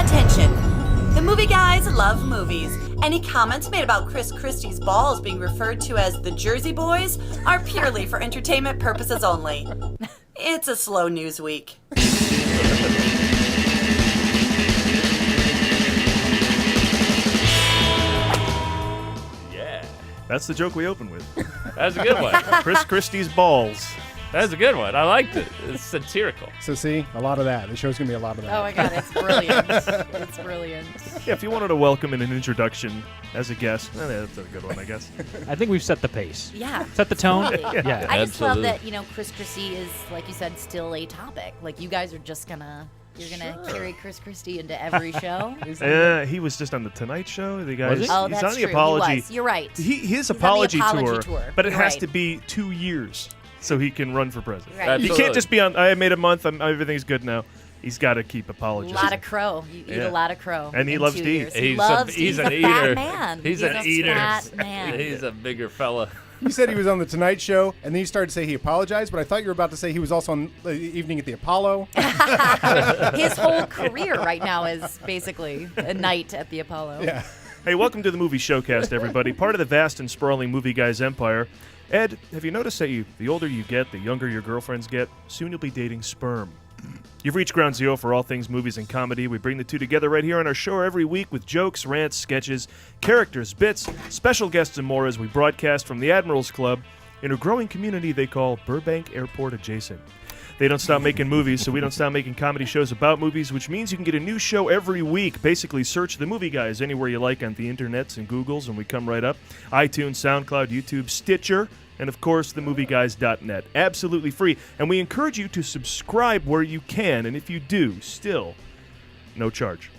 Attention. The movie guys love movies. Any comments made about Chris Christie's balls being referred to as the Jersey Boys are purely for entertainment purposes only. It's a slow news week. Yeah. That's the joke we open with. That's a good one. Chris Christie's balls. That's a good one. I liked it. It's satirical. So see, a lot of that. The show's going to be a lot of that. Oh my god, it's brilliant. It's brilliant. Yeah, if you wanted to welcome in an introduction as a guest, that's a good one, I guess. I think we've set the pace. Yeah. Set the tone. Totally. Yeah. I just love Absolutely. that, Chris Christie is, like you said, still a topic. Like, you guys are just you're gonna carry Chris Christie into every show. He was just on the Tonight Show. The guys, Was he? Oh, he's that's on the true. apology. He was. You're right. His He's on the apology apology tour, tour. but it You're has right. to be 2 years so he can run for president. Right. You Absolutely. can't just be on. I made a month. Everything's good now. He's got to keep A apologizing. lot of crow. You eat Yeah. a lot of crow. And he in loves 2 to eat. years. He He's loves he's to an eat. He's a eater. fat man. He's an a eater. fat man. He's a bigger fella. You said he was on the Tonight Show, and then you started to say he apologized, but I thought you were about to say he was also on the Evening at the Apollo. His whole career right now is basically a night at the Apollo. Yeah. Hey, welcome to the movie Showcast, everybody. Part of the vast and sprawling movie guys empire. Ed, have you noticed that the older you get, the younger your girlfriends get? Soon you'll be dating sperm. You've reached ground zero for all things movies and comedy. We bring the two together right here on our show every week with jokes, rants, sketches, characters, bits, special guests, and more as we broadcast from the Admirals Club in a growing community they call Burbank Airport Adjacent. They don't stop making movies, so we don't stop making comedy shows about movies, which means you can get a new show every week. Basically, search The Movie Guys anywhere you like on the internets and Googles, and we come right up. iTunes, SoundCloud, YouTube, Stitcher, and of course, themovieguys.net. Absolutely free. And we encourage you to subscribe where you can, and if you do, still, no charge.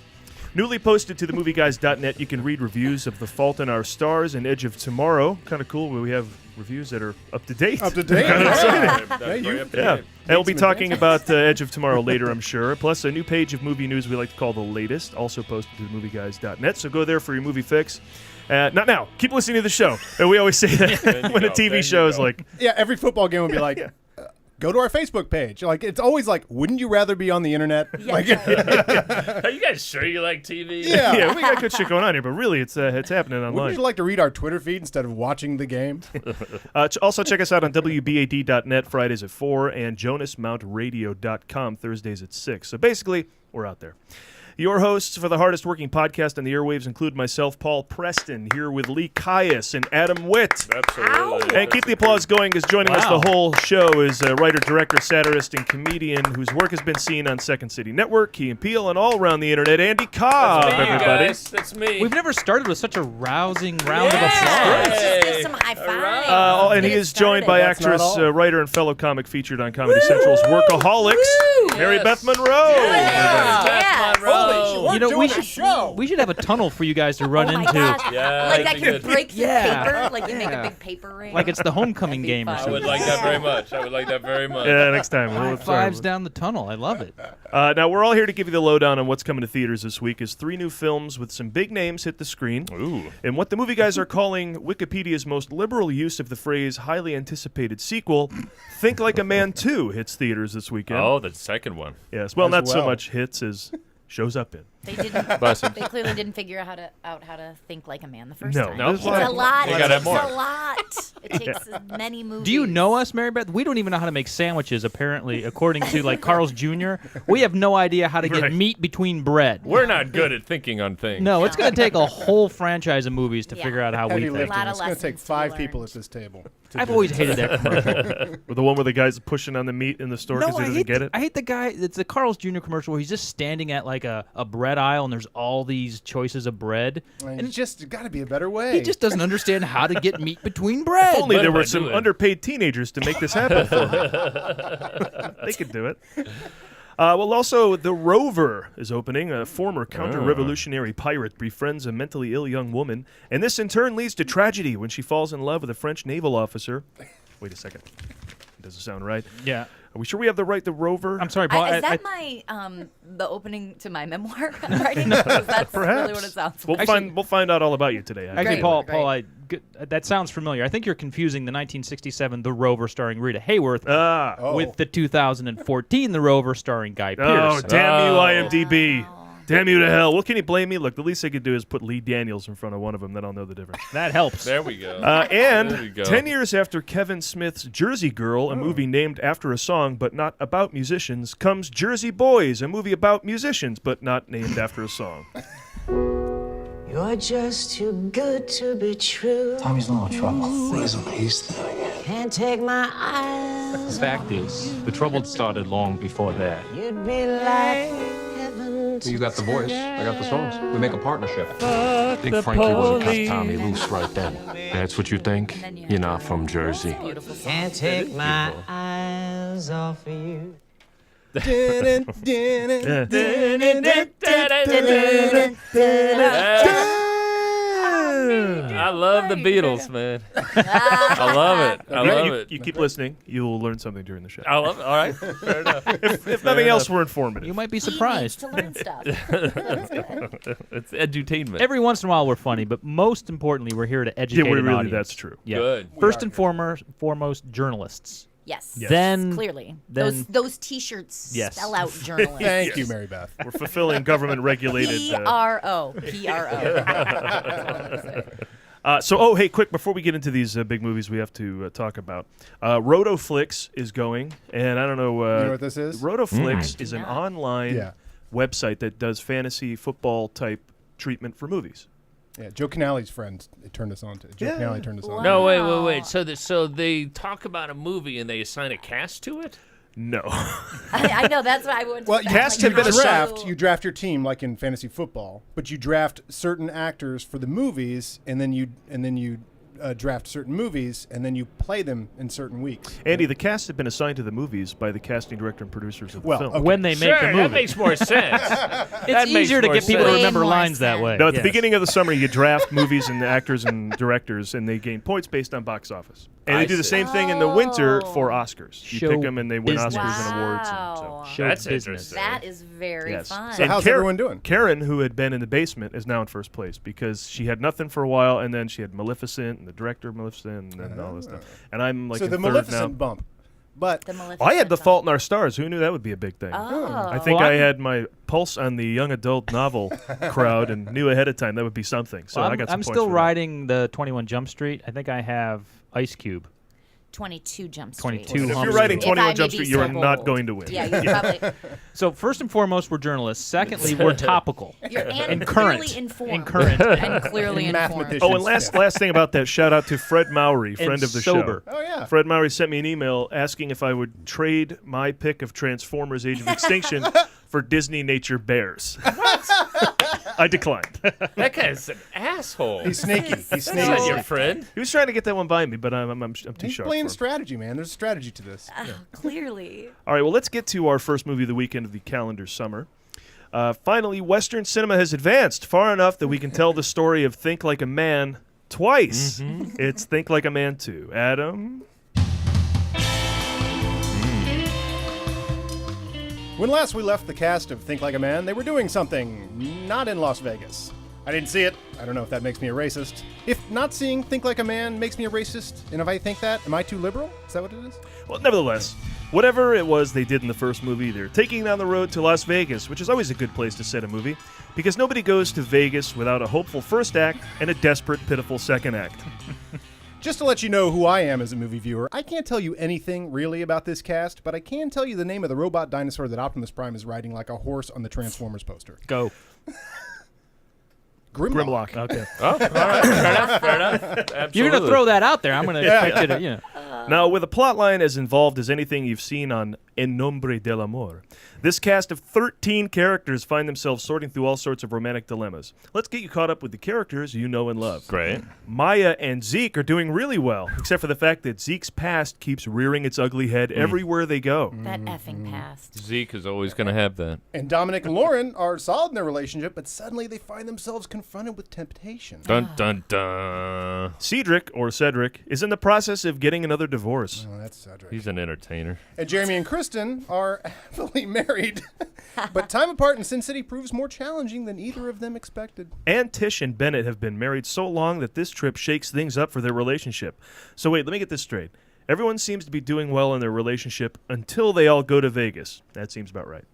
Newly posted to themovieguys.net, you can read reviews of The Fault in Our Stars and Edge of Tomorrow. Kind of cool where we have reviews that are up to date. Up to date. Kind of exciting. That's Hey, very you- up to Yeah, date. and we'll be some talking about Edge of Tomorrow later, I'm sure. Plus, a new page of movie news we like to call The Latest, also posted to themovieguys.net. So go there for your movie fix. Not now. Keep listening to the show. And we always say that when a TV show is like, Yeah, every football game would be like, go to our Facebook page. Like, it's always like, wouldn't you rather be on the internet? Like, Are you guys sure you like TV? yeah. yeah, we got good shit going on here, but really, it's happening Wouldn't online. you like to read our Twitter feed instead of watching the game? Also, check us out on WBAD.net Fridays at 4 and JonasMountRadio.com Thursdays at 6. So basically, we're out there. Your hosts for the hardest working podcast on the airwaves include myself, Paul Preston, here with Lee Caius and Adam Witt. Absolutely. And keep the applause going, because joining us Wow. the whole show is a writer, director, satirist, and comedian whose work has been seen on Second City Network, Key and Peele, and all around the internet, Andy Cobb, That's me, you everybody. guys. That's me. We've never started with such a rousing round Yeah. of applause. Let's just give some high fives. And he is joined by That's not actress, all. writer, and fellow comic featured on Comedy Central's Workaholics, Maribeth Monroe. Yeah. Holy shit, You know, we doing a show. We should have a tunnel for you guys to run Oh my into. gosh. Yeah, Like that'd that be could good. break the Yeah. paper. Like you make a Yeah. big paper ring. Like it's the homecoming That'd be game or fun. I something. would like that very much. I would like that very much. Yeah, next time. High fives down the tunnel. I love it. Now, we're all here to give you the lowdown on what's coming to theaters this week as 3 new films with some big names hit the screen. Ooh. And what the movie guys are calling Wikipedia's most liberal use of the phrase highly anticipated sequel, Think Like a Man 2 hits theaters this weekend. Oh, the second one. Yes, well, As not so well. much hits as shows up in. They didn't. Bless him. They clearly didn't figure out how to think like a man the first No, time. no, It's there's a lot. You It gotta takes have a more. lot. It takes many movies. Do you know us, Mary Beth? We don't even know how to make sandwiches, apparently, according to like Carl's Jr. We have no idea how to get Right. meat between bread. We're not good at thinking on things. No, it's going to take a whole franchise of movies to Yeah. figure out how we Heavy think. lifting. lot of It's going to take lessons to be 5 people learned. at this table. to I've do always this. hated that commercial. Or the one where the guy's pushing on the meat in the store because he doesn't get it. I hate the guy. It's a Carl's Jr. commercial where he's just standing at like a bread aisle and there's all these choices of bread. And it's just got to be a better way. He just doesn't understand how to get meat between bread. If only What there am were I some doing? underpaid teenagers to make this happen for me. They could do it. Well, also, The Rover is opening. A former counter-revolutionary pirate befriends a mentally ill young woman, and this in turn leads to tragedy when she falls in love with a French naval officer. Wait a second. It doesn't sound right. Yeah. Are we sure we have the right The Rover? I'm sorry, Paul. Is that my the opening to my memoir I'm writing? Because that's really what it sounds like. We'll find out all about you today. Actually, Great. Paul, Great. that sounds familiar. I think you're confusing the 1967 The Rover starring Rita Hayworth Oh. with the 2014 The Rover starring Guy Oh, Pearce. damn you, IMDb. Damn you to hell. Well, can you blame me? Look, the least I could do is put Lee Daniels in front of one of them, then I'll know the difference. That helps. There we go. And There we go. 10 years after Kevin Smith's Jersey Girl, a movie named after a song but not about musicians, comes Jersey Boys, a movie about musicians but not named after a song. You're just too good to be true. Tommy's in a little trouble. What is it he's doing? Can't take my eyes. The fact is, the trouble started long before that. You'd be like heaven to You got the voice. I got the songs. We make a partnership. I think Frankie would have cut Tommy loose right then. That's what you think? then you You're not from Jersey. Beautiful song. Can't take my eyes off of you. I love the Beatles, man. I love it. I love it. You keep listening, you'll learn something during the show. I love it. All right. Fair enough. If nothing else, we're informative. You might be He needs surprised. to learn stuff. It's edutainment. Every once in a while, we're funny, but most importantly, we're here to educate Yeah, we an really, audience. that's true. Yeah. Good. First and foremost, journalists. Yes. Then Clearly. then- Those T-shirts Yes. spell out journalism. Thank you, Mary Beth. We're fulfilling government-regulated... P-R-O. P-R-O. hey, quick, before we get into these big movies we have to talk about, Rotoflix is going, and I don't know... You know what this is? Rotoflix is an online Yeah. website that does fantasy football-type treatment for movies. Yeah, Joe Canale's friend turned us on to. Joe Canale turned us on. No, wait. Wow. So they talk about a movie and they assign a cast to it? No. I know, that's what I would. Well, Cast you had been draft. You draft your team like in fantasy football, but you draft certain actors for the movies, and then you draft certain movies, and then you play them in certain weeks. Andy, the cast had been assigned to the movies by the casting director and producers of the Well, film. okay. When they make the Sure, movie. that makes more sense. It's easier to get people to sense. remember Way more lines that sense. way. No, at the Yes. beginning of the summer, you draft movies and the actors and directors, and they gain points based on box office. And they I do the see. same thing in the winter Oh. for Oscars. You Show pick them, and they win business. Oscars and awards. And Wow. Show That's business. interesting. That is very Yes. fun. So how's everyone doing? Karen, who had been in the basement, is now in first place because she had nothing for a while, and then she had Maleficent and the director of Maleficent and then all this stuff. And I'm like so in the third Maleficent now. bump, but The Maleficent I had The song. Fault in Our Stars. Who knew that would be a big thing? Oh. I think Well, I I'm- had my pulse on the young adult novel crowd and knew ahead of time that would be something. So Well, I got some I'm points still for that. riding the 21 Jump Street. I think I have Ice Cube. 22 Jump Street. 22 If Hump you're writing Street. If I 21 may Jump be Street, so you are not bold. going to win. Yeah, you probably. So first and foremost, we're journalists. Secondly, we're topical. You're And clearly current. informed. And current. And clearly And informed. mathematician. Oh, and last thing about that, shout out to Fred Mowry, friend And of the sober. show. Oh, yeah. Fred Mowry sent me an email asking if I would trade my pick of Transformers: Age of Extinction for Disney Nature Bears. I declined. That guy's an asshole. he's sneaky. He's He's not sneaky. your friend. He was trying to get that one by me, but I'm too He's sharp. playing for him. strategy, man. There's a strategy to this. Clearly. All right, well, let's get to our first movie of the weekend of the calendar summer. Finally, Western cinema has advanced far enough that we can tell the story of Think Like a Man twice. It's Think Like a Man 2. Adam? When last we left the cast of Think Like a Man, they were doing something not in Las Vegas. I didn't see it. I don't know if that makes me a racist. If not seeing Think Like a Man makes me a racist, and if I think that, am I too liberal? Is that what it is? Well, nevertheless, whatever it was they did in the first movie, they're taking down the road to Las Vegas, which is always a good place to set a movie, because nobody goes to Vegas without a hopeful first act and a desperate, pitiful second act. Just to let you know who I am as a movie viewer, I can't tell you anything really about this cast, but I can tell you the name of the robot dinosaur that Optimus Prime is riding like a horse on the Transformers poster. Go. Grimlock. Okay. Oh, all right. Fair enough. Absolutely. You're going to throw that out there. I'm going to expect you to, you know. Now, with a plotline as involved as anything you've seen on En Nombre del Amor, this cast of 13 characters find themselves sorting through all sorts of romantic dilemmas. Let's get you caught up with the characters you know and love. Great. Maya and Zeke are doing really well, except for the fact that Zeke's past keeps rearing its ugly head everywhere they go. That effing past. Zeke is always going to have that. And Dominic and Lauren are solid in their relationship, but suddenly they find themselves confronted with temptation. Dun, dun, dun. Cedric, or Cedric, is in the process of getting another divorce. Oh, that's Cedric. He's an entertainer. And Jeremy and Kristen are happily married, but time apart in Sin City proves more challenging than either of them expected. And Tish and Bennett have been married so long that this trip shakes things up for their relationship. So wait, let me get this straight. Everyone seems to be doing well in their relationship until they all go to Vegas. That seems about right.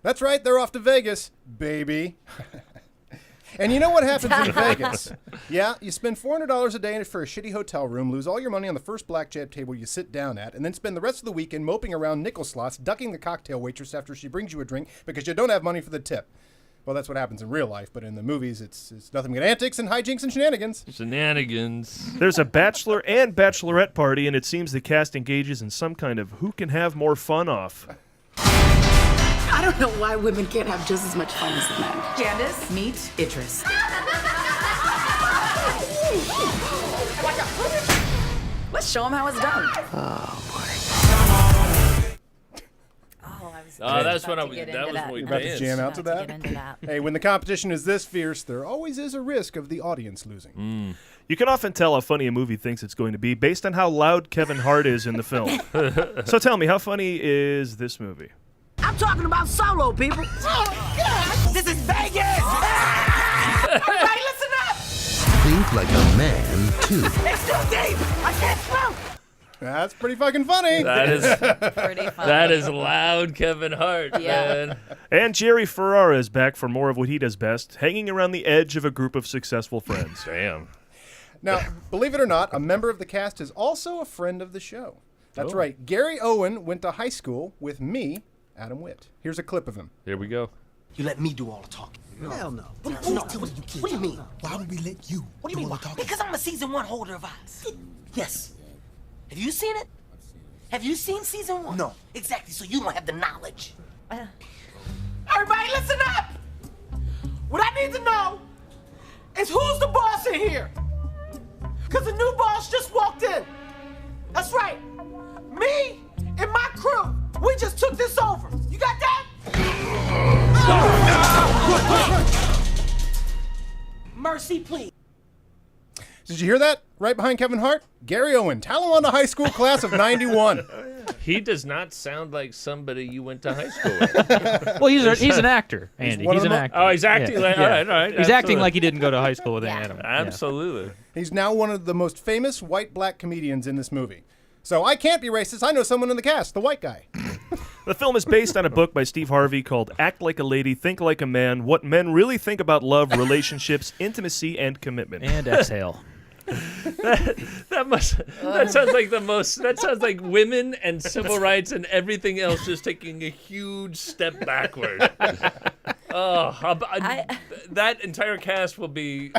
That's right, they're off to Vegas, baby. And you know what happens in Vegas? Yeah, you spend $400 a day for a shitty hotel room, lose all your money on the first blackjack table you sit down at, and then spend the rest of the weekend moping around nickel slots, ducking the cocktail waitress after she brings you a drink because you don't have money for the tip. Well, that's what happens in real life, but in the movies, it's nothing but antics and hijinks and shenanigans. Shenanigans. There's a bachelor and bachelorette party, and it seems the cast engages in some kind of who can have more fun off. I don't know why women can't have just as much fun as the men. Candace, meet Idris. Let's show him how it's done. Oh, boy. That's when we You're about to jam out to that? Hey, when the competition is this fierce, there always is a risk of the audience losing. You can often tell how funny a movie thinks it's going to be based on how loud Kevin Hart is in the film. So tell me, how funny is this movie? I'm talking about Solo, people. Oh, God. This is Vegas. Everybody listen up. Think like a man, too. It's too deep. I can't smoke. That's pretty fucking funny. That is Pretty funny. that is loud Kevin Hart, man. And Jerry Ferrara is back for more of what he does best, hanging around the edge of a group of successful friends. Damn. Now, believe it or not, a member of the cast is also a friend of the show. That's right. Gary Owen went to high school with me, Adam Witt. Here's a clip of him. Here we go. You let me do all the talking. Hell no. What do you mean? Why would we let you What do you mean? Because I'm a season 1 holder of eyes. Yes. Have you seen it? Have you seen season 1? No. Exactly, so you don't have the knowledge. Everybody listen up! What I need to know is who's the boss in here? Because the new boss just walked in. That's right. Me and my crew, we just took this over. You got that? Mercy, please. Did you hear that? Right behind Kevin Hart, Gary Owen, Talawanda High School class of 91. He does not sound like somebody you went to high school with. Well, he's an actor, Andy. He's an actor. Oh, he's acting Yeah. like, Yeah. all right. He's acting like he didn't go to high school with Adam. Absolutely. He's now one of the most famous white-black comedians in this movie. So I can't be racist. I know someone in the cast, the white guy. The film is based on a book by Steve Harvey called Act Like a Lady, Think Like a Man, What Men Really Think About Love, Relationships, Intimacy, and Commitment. And exhale. That sounds like the most. That sounds like women and civil rights and everything else just taking a huge step backward. That entire cast will be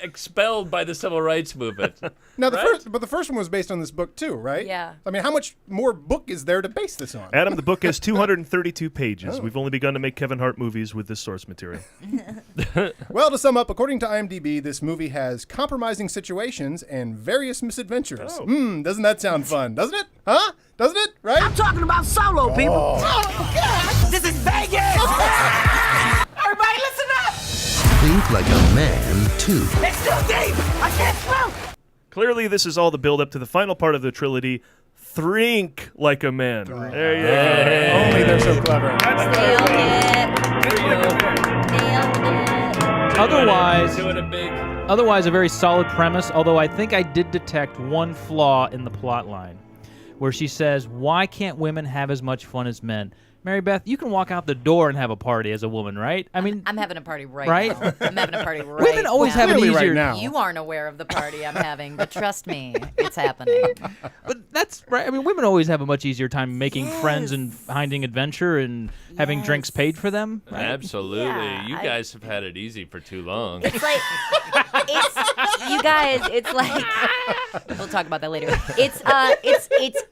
expelled by the civil rights movement. Now, right? the first one was based on this book too, right? Yeah. I mean, how much more book is there to base this on? Adam, the book has 232 pages. We've only begun to make Kevin Hart movies with this source material. Well, to sum up, according to IMDb, this movie has compromising situations and various misadventures. Doesn't that sound fun? Doesn't it? Huh? Doesn't it? Right? I'm talking about Solo, people. Oh, God. This is Vegas. Everybody listen up. Think like a man, too. It's too deep. I can't smoke. Clearly, this is all the build-up to the final part of the trilogy, Thrink Like a Man. There you go. Only they're so clever. Nailed it. Otherwise, a very solid premise, although I think I did detect one flaw in the plot line, where she says, why can't women have as much fun as men? Mary Beth, you can walk out the door and have a party as a woman, right? I mean, I'm having a party right Right? now. I'm having a party right women always now. have an Clearly easier. right now. You aren't aware of the party I'm having, but trust me, it's happening. But that's right. I mean, women always have a much easier time making friends and finding adventure and having drinks paid for them. Right? Absolutely. Yeah, You guys have had it easy for too long. It's like, you guys, it's like, we'll talk about that later. It's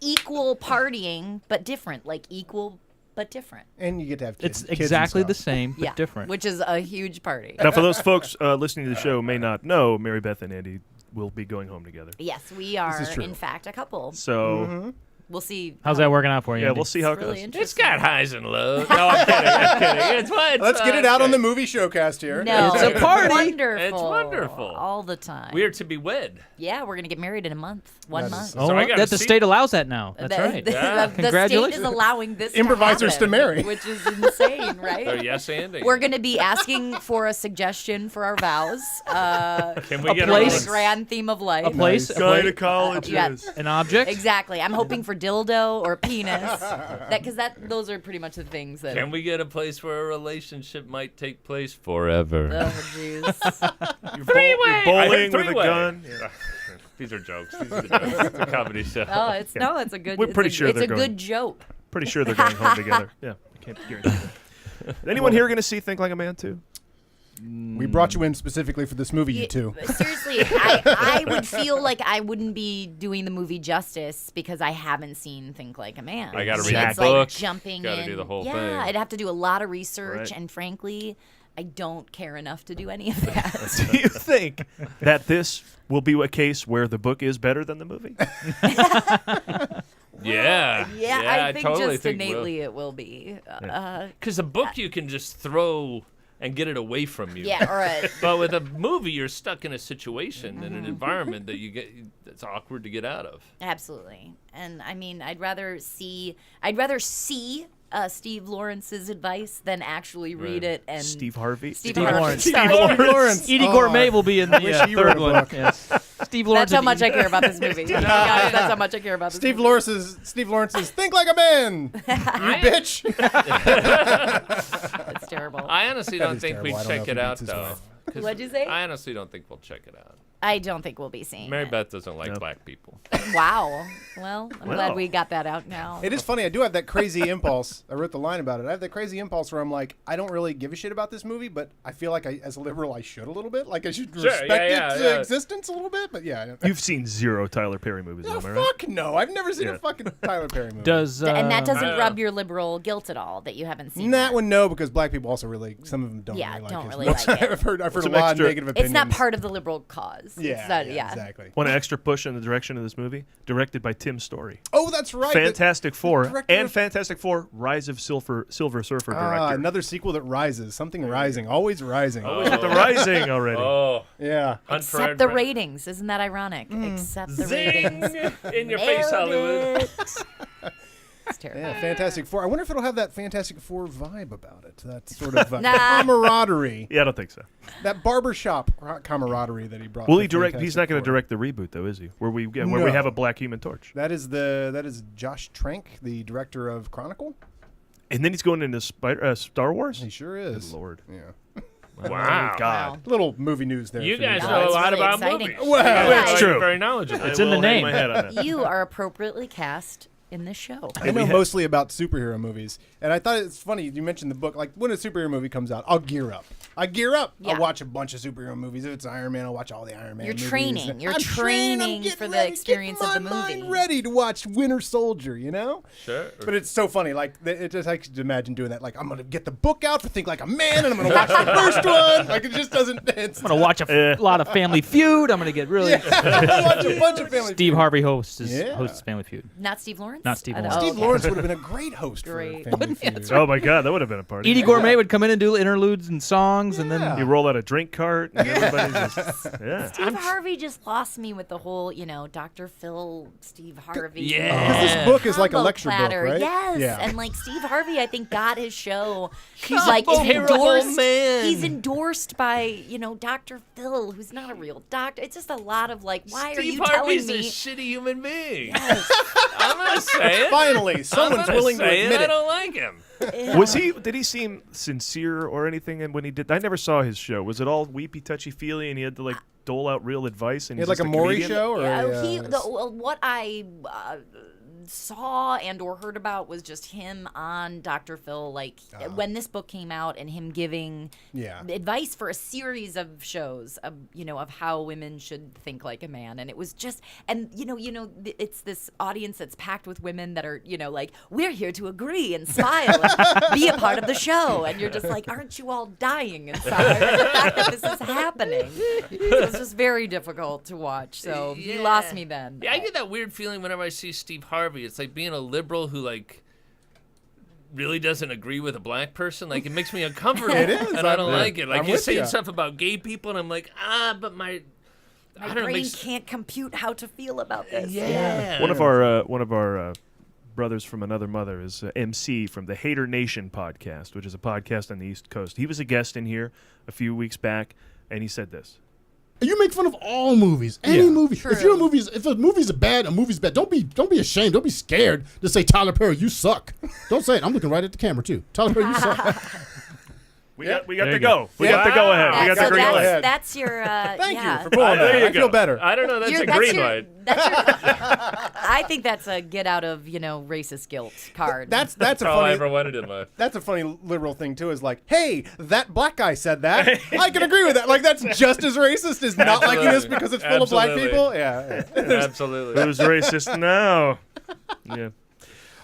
equal partying, but different. Like equal, but different. And you get to have kids. It's exactly the same, but Yeah, different. which is a huge party. Now, for those folks listening to the show may not know, Mary Beth and Andy will be going home together. Yes, we are, is true. in fact, a couple. So, We'll see. How's that working out for you? yeah, Andy? we'll see how it Really goes. interesting. It's got highs and lows. No, I'm kidding. It's fine. Let's get it out on the movie showcast here. No, It's a party. Wonderful. It's wonderful. All the time. We are to be wed. Yeah, we're gonna get married in a month. One That month. is- Oh, So I gotta that the see- state allows that now. That's The- right. The, Yeah. the state Congratulations. is allowing this Improvisers to happen, marry. which is insane, right? Oh, yes, Andy. We're going to be asking for a suggestion for our vows. Can we A get place? a Grand theme of life. A place, a Going to place, colleges. Yeah. an object. Exactly. I'm hoping for dildo or penis. Those are pretty much the things that. Can we get a place where a relationship might take place forever? Oh, jeez. You're Three-way! bowling with a gun. Yeah. These are jokes. These are the jokes. It's a comedy show. Oh, it's a good. We're pretty sure it's they're a going. good joke. Pretty sure they're going home together. Yeah, I can't guarantee that. Anyone here going to see Think Like a Man too? We brought you in specifically for this movie, you two. Seriously, I would feel like I wouldn't be doing the movie justice because I haven't seen Think Like a Man. I gotta read It's the book. Like jumping Gotta in. do the whole yeah, thing. I'd have to do a lot of research, Right. and frankly, I don't care enough to do any of that. Do you think that this will be a case where the book is better than the movie? Yeah. I think totally just think innately it will be. Because a book you can just throw and get it away from you. Yeah, right. But with a movie, you're stuck in a situation in an environment that you get. It's awkward to get out of. Absolutely. And I mean, I'd rather see Steve Lawrence's advice than actually read it. And Steve Harvey. Steve Lawrence. Sorry. Steve Lawrence. Edie Gourmet will be in the wish you wrote third a one. book. Yes. Steve Lawrence. That's how and much Edie- I care about this movie. Guys, that's how much I care about this Steve movie. Lawrence's Think Like a Man, you bitch. That's terrible. I honestly That don't is think terrible. we'd I don't know check if it he out beats his though. wife. 'Cause What'd you say? I honestly don't think we'll check it out. I don't think we'll be seeing Mary it. Beth doesn't like black people. Wow. Well, I'm Well. glad we got that out now. It is funny. I do have that crazy impulse. I wrote the line about it. I have that crazy impulse where I'm like, I don't really give a shit about this movie, but I feel like as a liberal, I should a little bit. Like I should respect its existence a little bit. But yeah, You've seen 0 Tyler Perry movies, no, am I right? fuck no. I've never seen Yeah. a fucking Tyler Perry movie. Does And that I doesn't don't rub know. your liberal guilt at all that you haven't seen that one? No, because black people also really some of them don't. Yeah, really like don't his really movies. like it. I've heard a Some lot extra- of negative opinions. It's not part of the liberal cause. Yeah, It's not- exactly. One extra push in the direction of this movie, directed by Tim Story. Oh, that's right. Fantastic Four director and of- Fantastic Four: Rise of Silver Surfer director. Another sequel that rises. Something rising. Always rising. Always with the rising already. Oh, Yeah. Hunt for Except the Red- ratings. Isn't that ironic? Except the Zing! ratings. In your face, Nailed Hollywood. it. It's terrible. Yeah, Fantastic Four. I wonder if it'll have that Fantastic Four vibe about it. That sort of Nah. camaraderie. Yeah, I don't think so. That barbershop camaraderie that he brought. Will to he direct? He's not Fantastic going to Four. direct the reboot, though, is he? Where we No. have a black Human Torch, That is Josh Trank, the director of Chronicle. and then he's going into Star Wars. He sure is. Good Lord. Yeah. Wow. God. Little movie news there. You for guys No, know a it's lot really about exciting. movies. Well, that's You're true. Very knowledgeable. It's in the I will hang name. my head on that. You are appropriately cast in this show. I know mostly about superhero movies, and I thought it's funny you mentioned the book. Like when a superhero movie comes out, I'll gear up. Yeah. I'll watch a bunch of superhero movies. If it's Iron Man, I'll watch all the Iron Man. You're movies. training. You're I'm training I'm getting for the ready, experience getting of the my movie. mind ready to watch Winter Soldier. You know. Sure. But it's so funny. Like it just I could imagine doing that. Like I'm gonna get the book out for Think Like a Man, and I'm gonna watch the first one. Like it just doesn't. It's I'm gonna watch a lot of Family Feud. I'm gonna get really. I'll watch a bunch of Family. Steve Harvey hosts Yeah. Family Feud. Not Steve Lawrence? Not Steve I Lawrence. thought- Steve okay. Lawrence would have been a great host Great. for Family Feud. Oh my God, that would have been a party. Edie Gourmet would come in and do interludes and songs, and Yeah. then You roll out a drink cart, and everybody's just yeah. Steve Harvey just lost me with the whole, Dr. Phil, Steve Harvey. Yeah. Because this book is like a combo lecture platter. book, right? Yes, Yeah. and like Steve Harvey, I think got his show. He's Combo like terrible endorsed. man. He's endorsed by Dr. Phil, who's not a real doctor. It's just a lot of like, why are Steve you Harvey's telling a me? shitty human being. I'm gonna say it. Finally, someone's I'm gonna willing to say admit I it. don't like him. Did he seem sincere or anything? And when he did, I never saw his show. Was it all weepy, touchy feely, and he had to like dole out real advice? And He had he's like a just Maury comedian? show, or What I saw and or heard about was just him on Dr. Phil, like when this book came out, and him giving advice for a series of shows, of how women should think like a man, and it was just, and it's this audience that's packed with women that are like, we're here to agree and smile and be a part of the show, and you're just like, aren't you all dying inside at the fact that this is happening? It's just very difficult to watch. So he lost me then. Yeah, I get that weird feeling whenever I see Steve Harvey. It's like being a liberal who like really doesn't agree with a black person. Like it makes me uncomfortable. It is. And I don't like it. Like I'm you're with saying ya. stuff about gay people, and I'm like, but my brain can't compute how to feel about this. Yeah. One of our brothers from another mother is MC from the Hater Nation podcast, which is a podcast on the East Coast. He was a guest in here a few weeks back, and he said this: You make fun of all movies, any movie. True. If a movie's bad, a movie's bad. Don't be ashamed. Don't be scared to say, Tyler Perry, you suck. Don't say it. I'm looking right at the camera too. Tyler Perry, you suck. We got to go. We got to go ahead. We got to go ahead. That's your. Thank you for pulling that. I feel better. I don't know. That's a green light. I think that's a get out of racist guilt card. That's a all funny. I ever wanted in life. That's a funny liberal thing too. Is like, hey, that black guy said that. I can agree with that. Like that's just as racist as not liking this because it's full of black people. Yeah. Absolutely. Who's racist now? Yeah.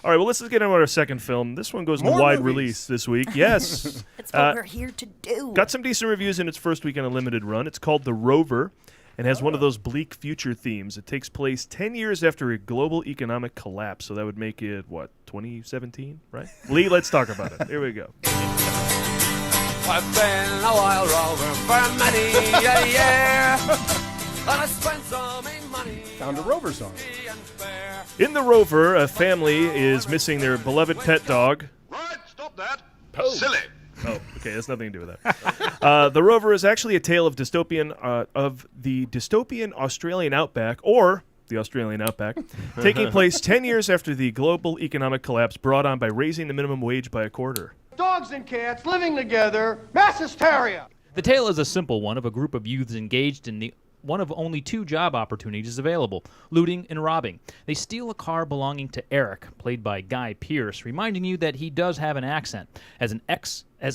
All right, well, let's get into our second film. This one goes in wide release this week. Yes. That's what we're here to do. Got some decent reviews in its first week on a limited run. It's called The Rover and has one of those bleak future themes. It takes place 10 years after a global economic collapse, so that would make it, 2017, right? Lee, let's talk about it. Here we go. I've been a wild rover for many a year, and I spent so many money. Found a Rover song. In The Rover, a family is missing their beloved pet dog. Right, stop that. Oh. Silly. Oh, okay, that's nothing to do with that. The Rover is actually a tale of the dystopian Australian outback, or the Australian outback, taking place 10 years after the global economic collapse brought on by raising the minimum wage by a quarter. Dogs and cats living together, mass hysteria. The tale is a simple one of a group of youths engaged in one of only 2 job opportunities available, looting and robbing. They steal a car belonging to Eric, played by Guy Pearce, reminding you that he does have an accent, as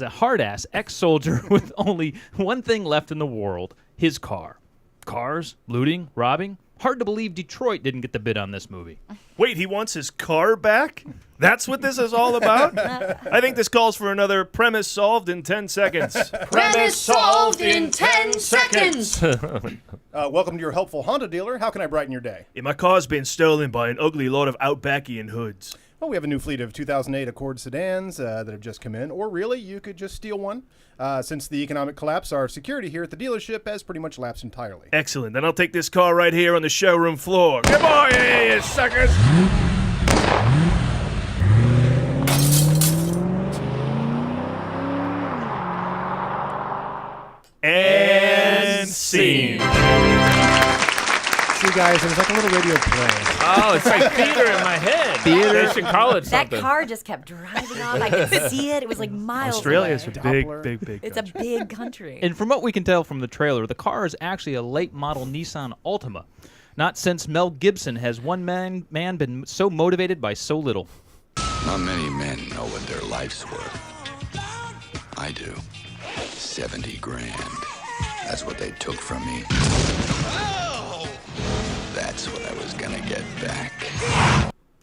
a hard-ass ex-soldier with only one thing left in the world, his car. Cars, looting, robbing. Hard to believe Detroit didn't get the bid on this movie. Wait, he wants his car back? That's what this is all about? I think this calls for another premise solved in 10 seconds. Premise solved in 10 seconds. Welcome to your helpful Honda dealer. How can I brighten your day? My car's been stolen by an ugly lot of Outbackian hoods. Well, we have a new fleet of 2008 Accord sedans that have just come in. Or really, you could just steal one. Since the economic collapse, our security here at the dealership has pretty much lapsed entirely. Excellent. Then I'll take this car right here on the showroom floor. Come on, you suckers! And scene. See, guys, it was like a little radio play. Oh, it's like theater in my head. Theater. They should call it That something. car just kept driving off. I could see it. It was like miles Australia away. is a big It's a big country. And from what we can tell from the trailer, the car is actually a late model Nissan Altima. Not since Mel Gibson has one man been so motivated by so little. Not many men know what their life's worth. I do. 70 grand. That's what they took from me. That's what I was gonna get back.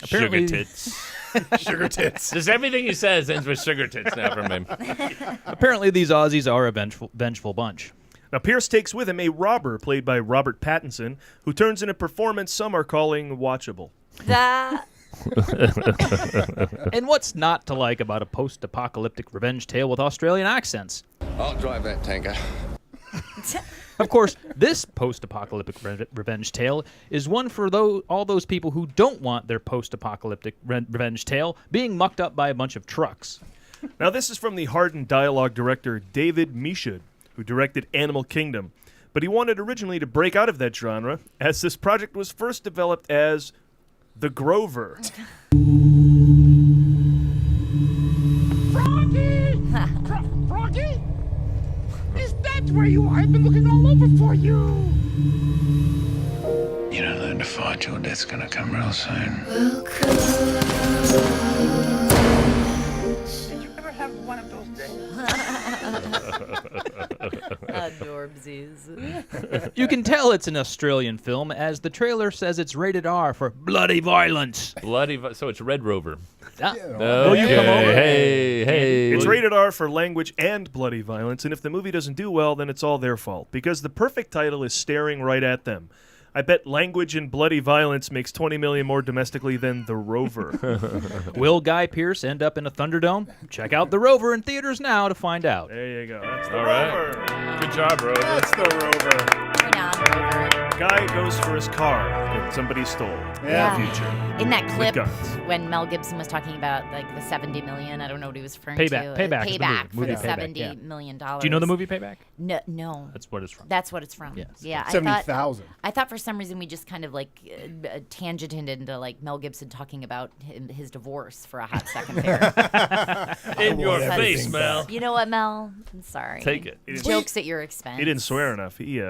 Apparently, sugar tits. Sugar tits. Just everything he says ends with sugar tits now from him. Apparently, these Aussies are a vengeful bunch. Now, Pierce takes with him a robber played by Robert Pattinson, who turns in a performance some are calling watchable. And what's not to like about a post-apocalyptic revenge tale with Australian accents? I'll drive that tanker. Of course, this post-apocalyptic revenge tale is one for all those people who don't want their post-apocalyptic revenge tale being mucked up by a bunch of trucks. Now, this is from the hardened dialogue director David Michaud, who directed Animal Kingdom. But he wanted originally to break out of that genre, as this project was first developed as The Grover. Froggy? Is that where you are? I've been looking all over for you. You don't learn to fight, your death's gonna come real soon. Did you ever have one of those days? Adorbsies. You can tell it's an Australian film, as the trailer says it's rated R for bloody violence. So it's Red Rover. Oh, you come over. Hey. It's rated R for language and bloody violence, and if the movie doesn't do well, then it's all their fault, because the perfect title is staring right at them. I bet language and bloody violence makes $20 million more domestically than The Rover. Will Guy Pearce end up in a Thunderdome? Check out The Rover in theaters now to find out. There you go. That's The All Rover. right. Good job, Rover. That's The Rover. Right on, Rover. guy goes for his car that somebody stole in the future. In that clip, With guns. when Mel Gibson was talking about like the $70 million, I don't know what he was referring Payback. to. Payback is the Payback movie. for the Movie Payback, $70 million. Do you know the movie Payback? No. That's what it's from. That's what it's from. Yes. Yeah. 70,000. I thought for some reason we just kind of like tangented into like Mel Gibson talking about his divorce for a hot second there. In your face, Mel. You know what, Mel? I'm sorry. Take it. Jokes at your expense. He didn't swear enough. He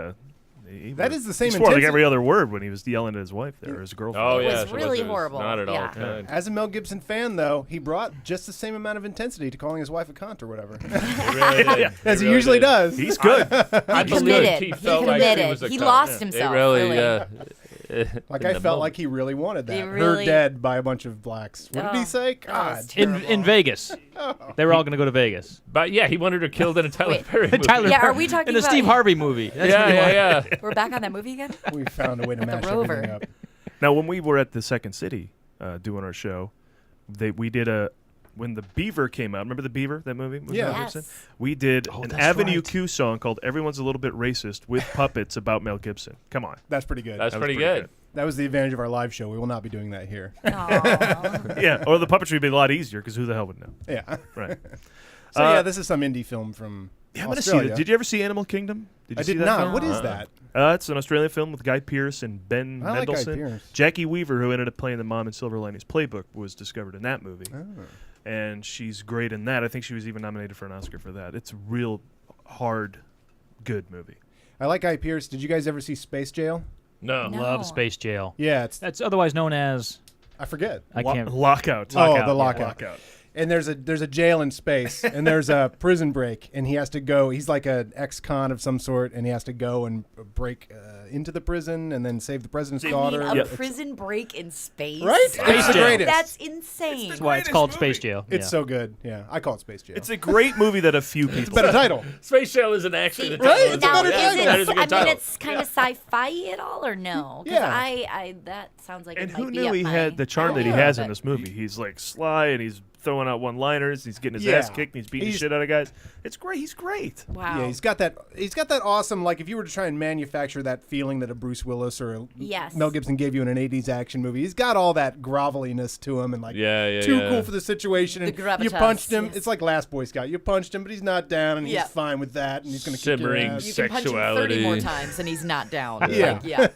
that is the same He swore like intensity. every other word when he was yelling at his wife there, or his girlfriend. Oh, It yeah. was really horrible. Not at all Yeah. kind. As a Mel Gibson fan, though, he brought just the same amount of intensity to calling his wife a cunt or whatever. Really did. As he really usually did. does. He's good. I He believe committed. he He felt like he committed. was a He cunt. lost Yeah. himself, It really, really. Like in I the felt moment. like he really wanted that. He Her really- dead by a bunch of blacks. What did he say? God. In Vegas. They were all going to go to Vegas. But yeah, he wanted her killed in a Tyler Wait. Perry movie. Tyler Yeah, are Perry. we talking in a about- Steve Harvey movie? That's what he wanted. yeah. We're back on that movie again? We found a way to match Rover. everything up. Now, when we were at the Second City doing our show, we did when the Beaver came out. Remember the Beaver, that movie? with Yeah. Mel Gibson? We did an that's Avenue right. Q song called "Everyone's a Little Bit Racist" with puppets about Mel Gibson. Come on, That's pretty good. That's That was pretty good. That was the advantage of our live show. We will not be doing that here. Yeah, or the puppetry would be a lot easier because who the hell would know? Yeah. Right. So yeah, this is some indie film from Yeah, I'm gonna see Australia. that. Did you ever see Animal Kingdom? Did you I see did that not. film? What is that? It's an Australian film with Guy Pearce and Ben I like Guy Mendelsohn. Pearce. Jackie Weaver, who ended up playing the mom in Silver Linings Playbook, was discovered in that movie. Oh. And she's great in that. I think she was even nominated for an Oscar for that. It's a real hard, good movie. I like Guy Pearce. Did you guys ever see Space Jail? No. Love Space Jail. Yeah, That's otherwise known as. I forget. I can't. Lockout. Oh, the lockout. And there's a jail in space, and there's a prison break, and he has to go. He's like an ex-con of some sort, and he has to go and break into the prison and then save the president's daughter. A prison break in space? Right? Space It's the Jail. greatest. That's insane. That's why it's called Space Jail. It's Yeah. so good. Yeah, I call it Space Jail. It's a great movie that a few people. better title. Space Jail isn't actually the Right? title. It's a better Yeah, title. that is a good I mean, title. it's kind of sci-fi at all, or no? 'Cause Yeah. I that sounds like And it who might be knew up he my had the charm that he alley, has in but- this movie? He's like sly, and he's throwing out one-liners. He's getting his Yeah. ass kicked, and he's beating the He's- shit out of guys. It's great. He's great. Wow. Yeah, he's got that awesome, like if you were to try and manufacture that feeling that a Bruce Willis or a Yes. Mel Gibson gave you in an 80s action movie, he's got all that groveliness to him and like Yeah, too yeah. cool for the situation. The And gravitas, you punched him. yes. It's like Last Boy Scout. You punched him, but he's not down and Yeah. he's fine with that and he's going to kick your Simmering ass. You can punch him 30 Sexuality. more times and he's not down. Yeah. Like, yeah.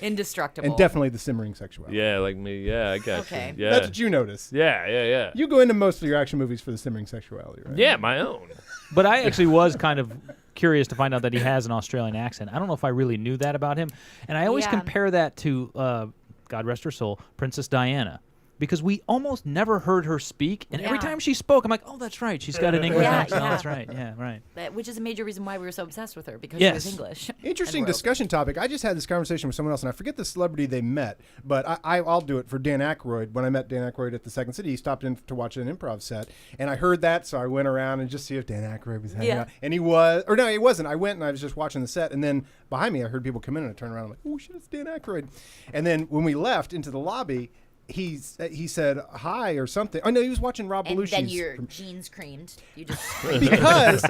Indestructible. And definitely the simmering sexuality. Yeah, like me. Yeah, I got Okay. you. Yeah. That's what you notice. Yeah. You go into most of your action movies for the simmering sexuality, right? Yeah, my own. But I actually was kind of curious to find out that he has an Australian accent. I don't know if I really knew that about him. And I always Yeah. compare that to, God rest her soul, Princess Diana. Because we almost never heard her speak. And every Yeah. time she spoke, I'm like, oh, that's right. She's got an English Yeah, accent. yeah. Oh, that's right. Yeah, right. Which is a major reason why we were so obsessed with her, because Yes. she was English. Interesting And we're discussion topic. I just had this conversation with someone else, and I forget the celebrity they met, but I'll do it for Dan Aykroyd. When I met Dan Aykroyd at the Second City, he stopped in to watch an improv set, and I heard that, so I went around and just see if Dan Aykroyd was hanging Yeah. out. And he was, or no, he wasn't. I went and I was just watching the set, and then behind me, I heard people come in, and I turned around, and I'm like, oh shit, it's Dan Aykroyd. And then when we left into the lobby, he said hi or something. Oh no, he was watching Rob And Belushi's. then your jeans creamed. You just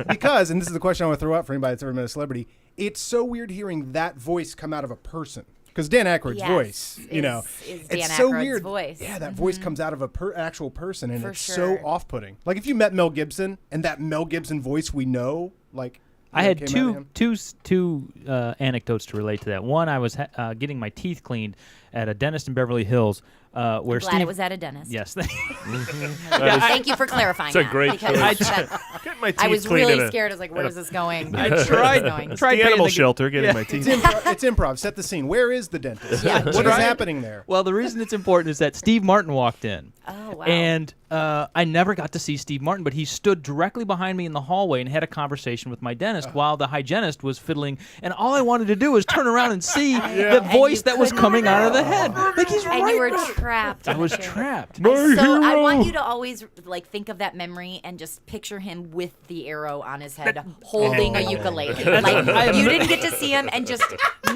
because, and this is the question I want to throw out for anybody that's ever met a celebrity, it's so weird hearing that voice come out of a person. Because Dan Aykroyd's Yes, voice, you know, is it's Dan so Aykroyd's weird. voice. Yeah, that voice comes out of a actual person, and For it's sure. so off-putting. Like if you met Mel Gibson and that Mel Gibson voice we know, like I you know, had came out of two him. anecdotes to relate to that. One, I was getting my teeth cleaned at a dentist in Beverly Hills. Where glad Steve, it was at a dentist. Yes. Thank you for clarifying. It's a that, great because choice. Get my teeth I was cleaned really at a- scared. I was like, "Where's this going?" I Where's tried. this going? tried the animal paying the- shelter, getting my teeth. It's improv. Set the scene. Where is the dentist? Yeah, What is right. happening there? Well, the reason it's important is that Steve Martin walked in. Oh wow. And I never got to see Steve Martin, but he stood directly behind me in the hallway and had a conversation with my dentist while the hygienist was fiddling. And all I wanted to do was turn around and see the voice that was coming out of the head. Like he's and right you were there. trapped. I in the was chair. trapped. So I want you to always like think of that memory and just picture him with the arrow on his head, holding a ukulele. Like you didn't get to see him, and just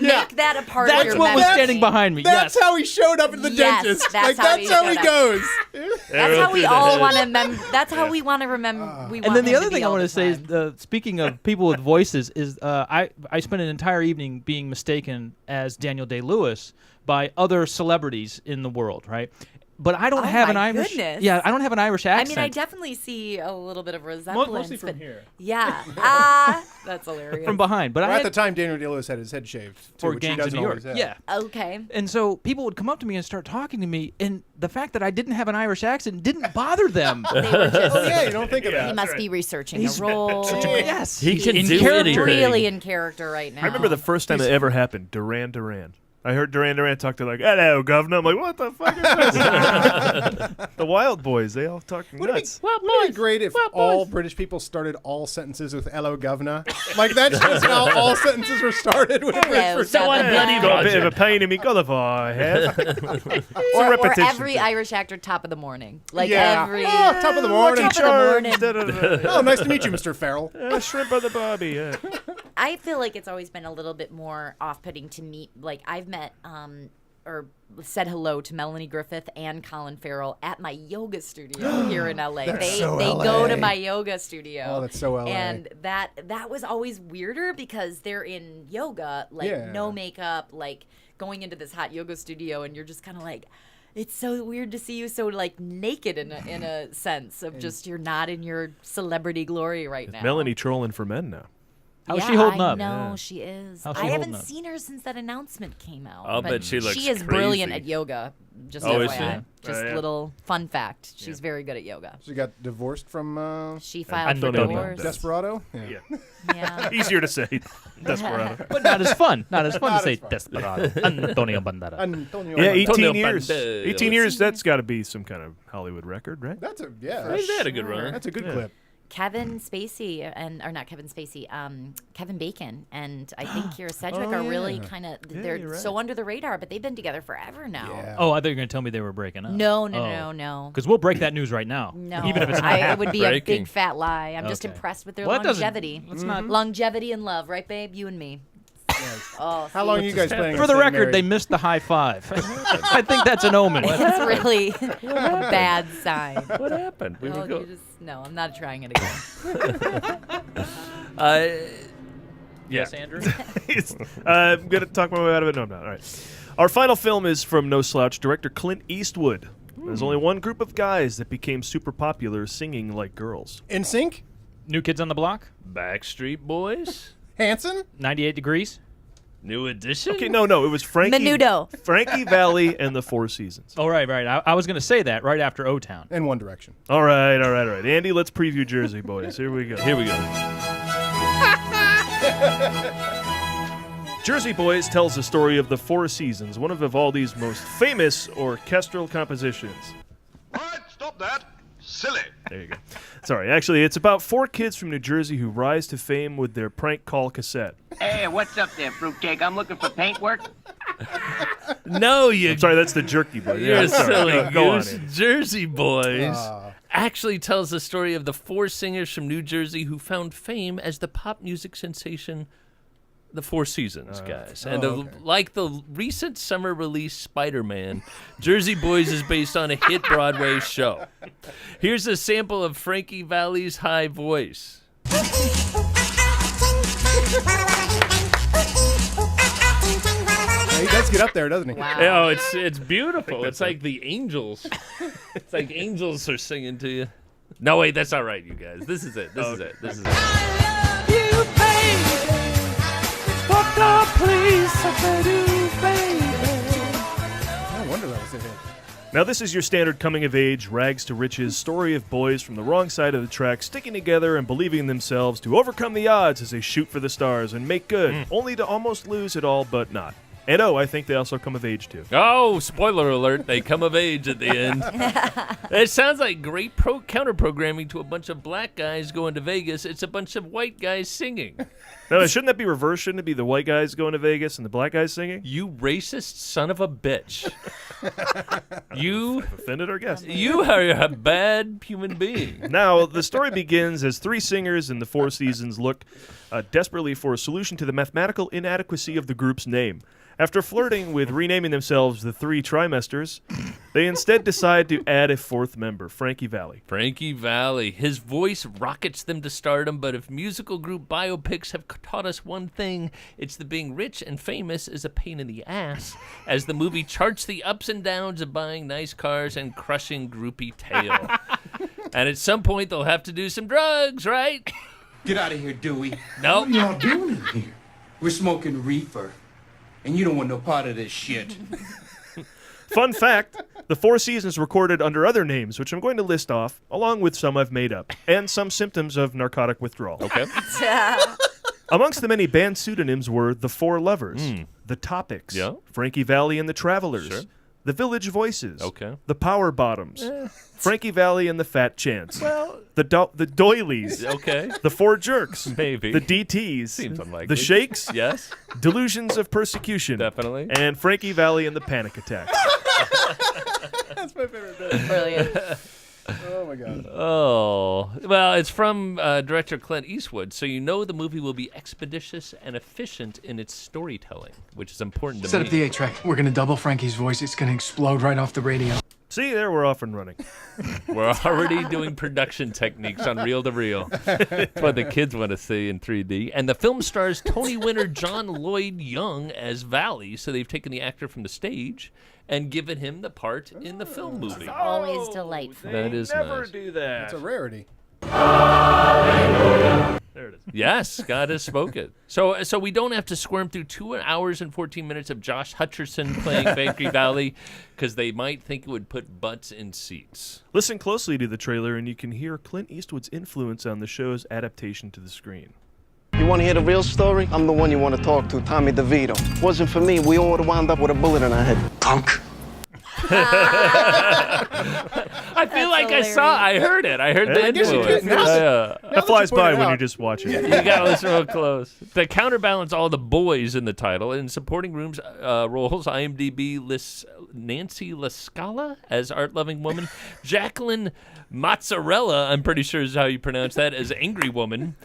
Make that a part of That's your what was memory. standing behind me. That's yes. how he showed up at the Yes, dentist. that's Like how that's he how he showed goes. That's how we all want to That's how we want to remember. And then the other thing I want to say is, speaking of people with voices, is I spent an entire evening being mistaken as Daniel Day-Lewis by other celebrities in the world, right? But I don't have an Irish. Goodness. Yeah, I don't have an Irish accent. I mean, I definitely see a little bit of resemblance. Mostly from but here. Yeah. That's hilarious. From behind. But at the time, Daniel Day-Lewis had his head shaved too, for which he Gangs of doesn't New York. always have. Yeah. Okay. And so people would come up to me and start talking to me, and the fact that I didn't have an Irish accent didn't bother them. They were just, Oh yeah, you don't think of that. he must be researching He's a role. Yes, He can in do character. anything. Really in character right now. I remember the first time it ever happened. Duran Duran. I heard Duran Duran talk to hello, governor. I'm like, what the fuck is this? The Wild Boys, they all talk nuts. Wouldn't it be great if all British people started all sentences with "Hello, governor"? Like that's just how all sentences were started. With Hello, So governor. bloody Got a bit of Roger. a pain in me gulliver, I have. It's a Or repetition every thing. Irish actor, top of the morning. Like Yeah. every. Oh, top of the morning. Top of the morning. Oh, nice to meet you, Mr. Farrell. Shrimp on the barbie. I feel like it's always been a little bit more off-putting to meet. Like I've met or said hello to Melanie Griffith and Colin Farrell at my yoga studio here in LA. That's They so they LA. go to my yoga studio. Oh, that's so LA. And that was always weirder because they're in yoga, like Yeah. no makeup, like going into this hot yoga studio, and you're just kind of like. It's so weird to see you so like naked in a sense of just you're not in your celebrity glory right now. Melanie trolling for men now. How's she holding I up? know Yeah. she is. How's she I holding haven't up? seen her since that announcement came out. I'll but bet she looks She is brilliant crazy. at yoga. Just Oh, is FYI. she? Just yeah. little fun fact. She's very good at yoga. She got divorced from She filed for Antonio divorce. Banderas. Desperado. Yeah. Yeah. Easier to say. Desperado. But not as fun. Not as fun Not to say as fun. Desperado. Antonio Banderas. Antonio. Yeah, Antonio 18 years. Banderas. 18 years, that's got to be some kind of Hollywood record, right? That's a yeah. They had a good run. That's a good Yeah. clip. Kevin Spacey or not Kevin Spacey, Kevin Bacon and I think Kira Sedgwick are really kind of they're you're right. so under the radar, but they've been together forever now. Yeah. Oh, I thought you were going to tell me they were breaking up. No. Because we'll break that news right now. No, Even if it's not it happening. would be a Breaking. big fat lie. I'm just Okay. impressed with their Well, it doesn't- longevity. let's not- Longevity and love, right, babe? You and me. Oh, How long are you guys planning? For on the staying record, they married? missed the high five. I think that's an omen. That's really a bad sign. What happened? We Oh, were go- you just no. I'm not trying it again. Yes, Andrew? I'm going to talk my way out of it. No, I'm not. All right. Our final film is from no slouch director Clint Eastwood. There's only one group of guys that became super popular singing like girls. In Sync, New Kids on the Block? Backstreet Boys? Hanson. 98 Degrees? New Edition? Okay, no, it was Frankie Menudo. Frankie Valli and the Four Seasons. Oh, right. I was going to say that right after O-Town. And One Direction. All right. Andy, let's preview Jersey Boys. Here we go. Jersey Boys tells the story of the Four Seasons, one of Vivaldi's most famous orchestral compositions. All right, stop that. Silly. There you go. Sorry, actually, it's about four kids from New Jersey who rise to fame with their prank call cassette. Hey, what's up there, fruitcake? I'm looking for paint work. No, I'm sorry, that's the Jerky Boy. You're Yeah, sorry. silly Go on, goose. Andy. Jersey Boys actually tells the story of the four singers from New Jersey who found fame as the pop music sensation The Four Seasons, guys. And like the recent summer release Spider-Man, Jersey Boys is based on a hit Broadway show. Here's a sample of Frankie Valli's high voice. He does get up there, doesn't he? Wow. Oh, it's beautiful. It's like the angels. It's like angels are singing to you. No, wait, that's not right, you guys. This is it. This is it. This is it. You baby, fuck up, please, baby. No wonder that was a hit. Now, this is your standard coming-of-age, rags-to-riches story of boys from the wrong side of the track sticking together and believing in themselves to overcome the odds as they shoot for the stars and make good, only to almost lose it all but not. And I think they also come of age, too. Oh, spoiler alert, they come of age at the end. It sounds like great counter-programming to a bunch of black guys going to Vegas. It's a bunch of white guys singing. No, shouldn't that be reversed? Shouldn't it be the white guys going to Vegas and the black guys singing? You racist son of a bitch. You offended our guest. You are a bad human being. Now, the story begins as 3 singers in the Four Seasons look desperately for a solution to the mathematical inadequacy of the group's name. After flirting with renaming themselves the Three Trimesters, they instead decide to add a 4th member, Frankie Valli. Frankie Valli. His voice rockets them to stardom, but if musical group biopics have taught us one thing, it's that being rich and famous is a pain in the ass, as the movie charts the ups and downs of buying nice cars and crushing groupie tail. And at some point, they'll have to do some drugs, right? Get out of here, Dewey. Nope. What are y'all doing in here? We're smoking reefer. And you don't want no part of this shit. Fun fact, the Four Seasons recorded under other names, which I'm going to list off, along with some I've made up, and some symptoms of narcotic withdrawal. Okay. Amongst the many band pseudonyms were The Four Lovers, The Topics, Frankie Valli and the Travelers, The Village Voices, The Power Bottoms, Frankie Valli and the Fat Chance, the Doilies, The Four Jerks, maybe, the DTs, seems unlikely, the Shakes, yes, Delusions of Persecution, definitely, and Frankie Valli and the Panic Attack. That's my favorite bit. Brilliant. Oh my God. Oh, well, it's from director Clint Eastwood, so you know the movie will be expeditious and efficient in its storytelling, which is important to Set me. up the 8-track. We're going to double Frankie's voice. It's going to explode right off the radio. See, there we're off and running. We're already doing production techniques on reel-to-reel. That's what the kids want to see in 3D. And the film stars Tony winner John Lloyd Young as Valli, so they've taken the actor from the stage and given him the part in the film movie. Always delightful. That is Never nice. do that. It's a rarity. There it is. Yes, God has spoken. So we don't have to squirm through 2 hours and 14 minutes of Josh Hutcherson playing Frankie Valli, because they might think it would put butts in seats. Listen closely to the trailer, and you can hear Clint Eastwood's influence on the show's adaptation to the screen. You want to hear the real story? I'm the one you want to talk to, Tommy DeVito. Wasn't for me, we all would have wound up with a bullet in our head. Punk. I feel like I heard it. I heard the influence. That flies by when you just watch it. You gotta listen real close. To counterbalance all the boys in the title, in supporting roles, IMDb lists Nancy LaScala as art-loving woman, Jacqueline Mozzarella, I'm pretty sure is how you pronounce that, as angry woman,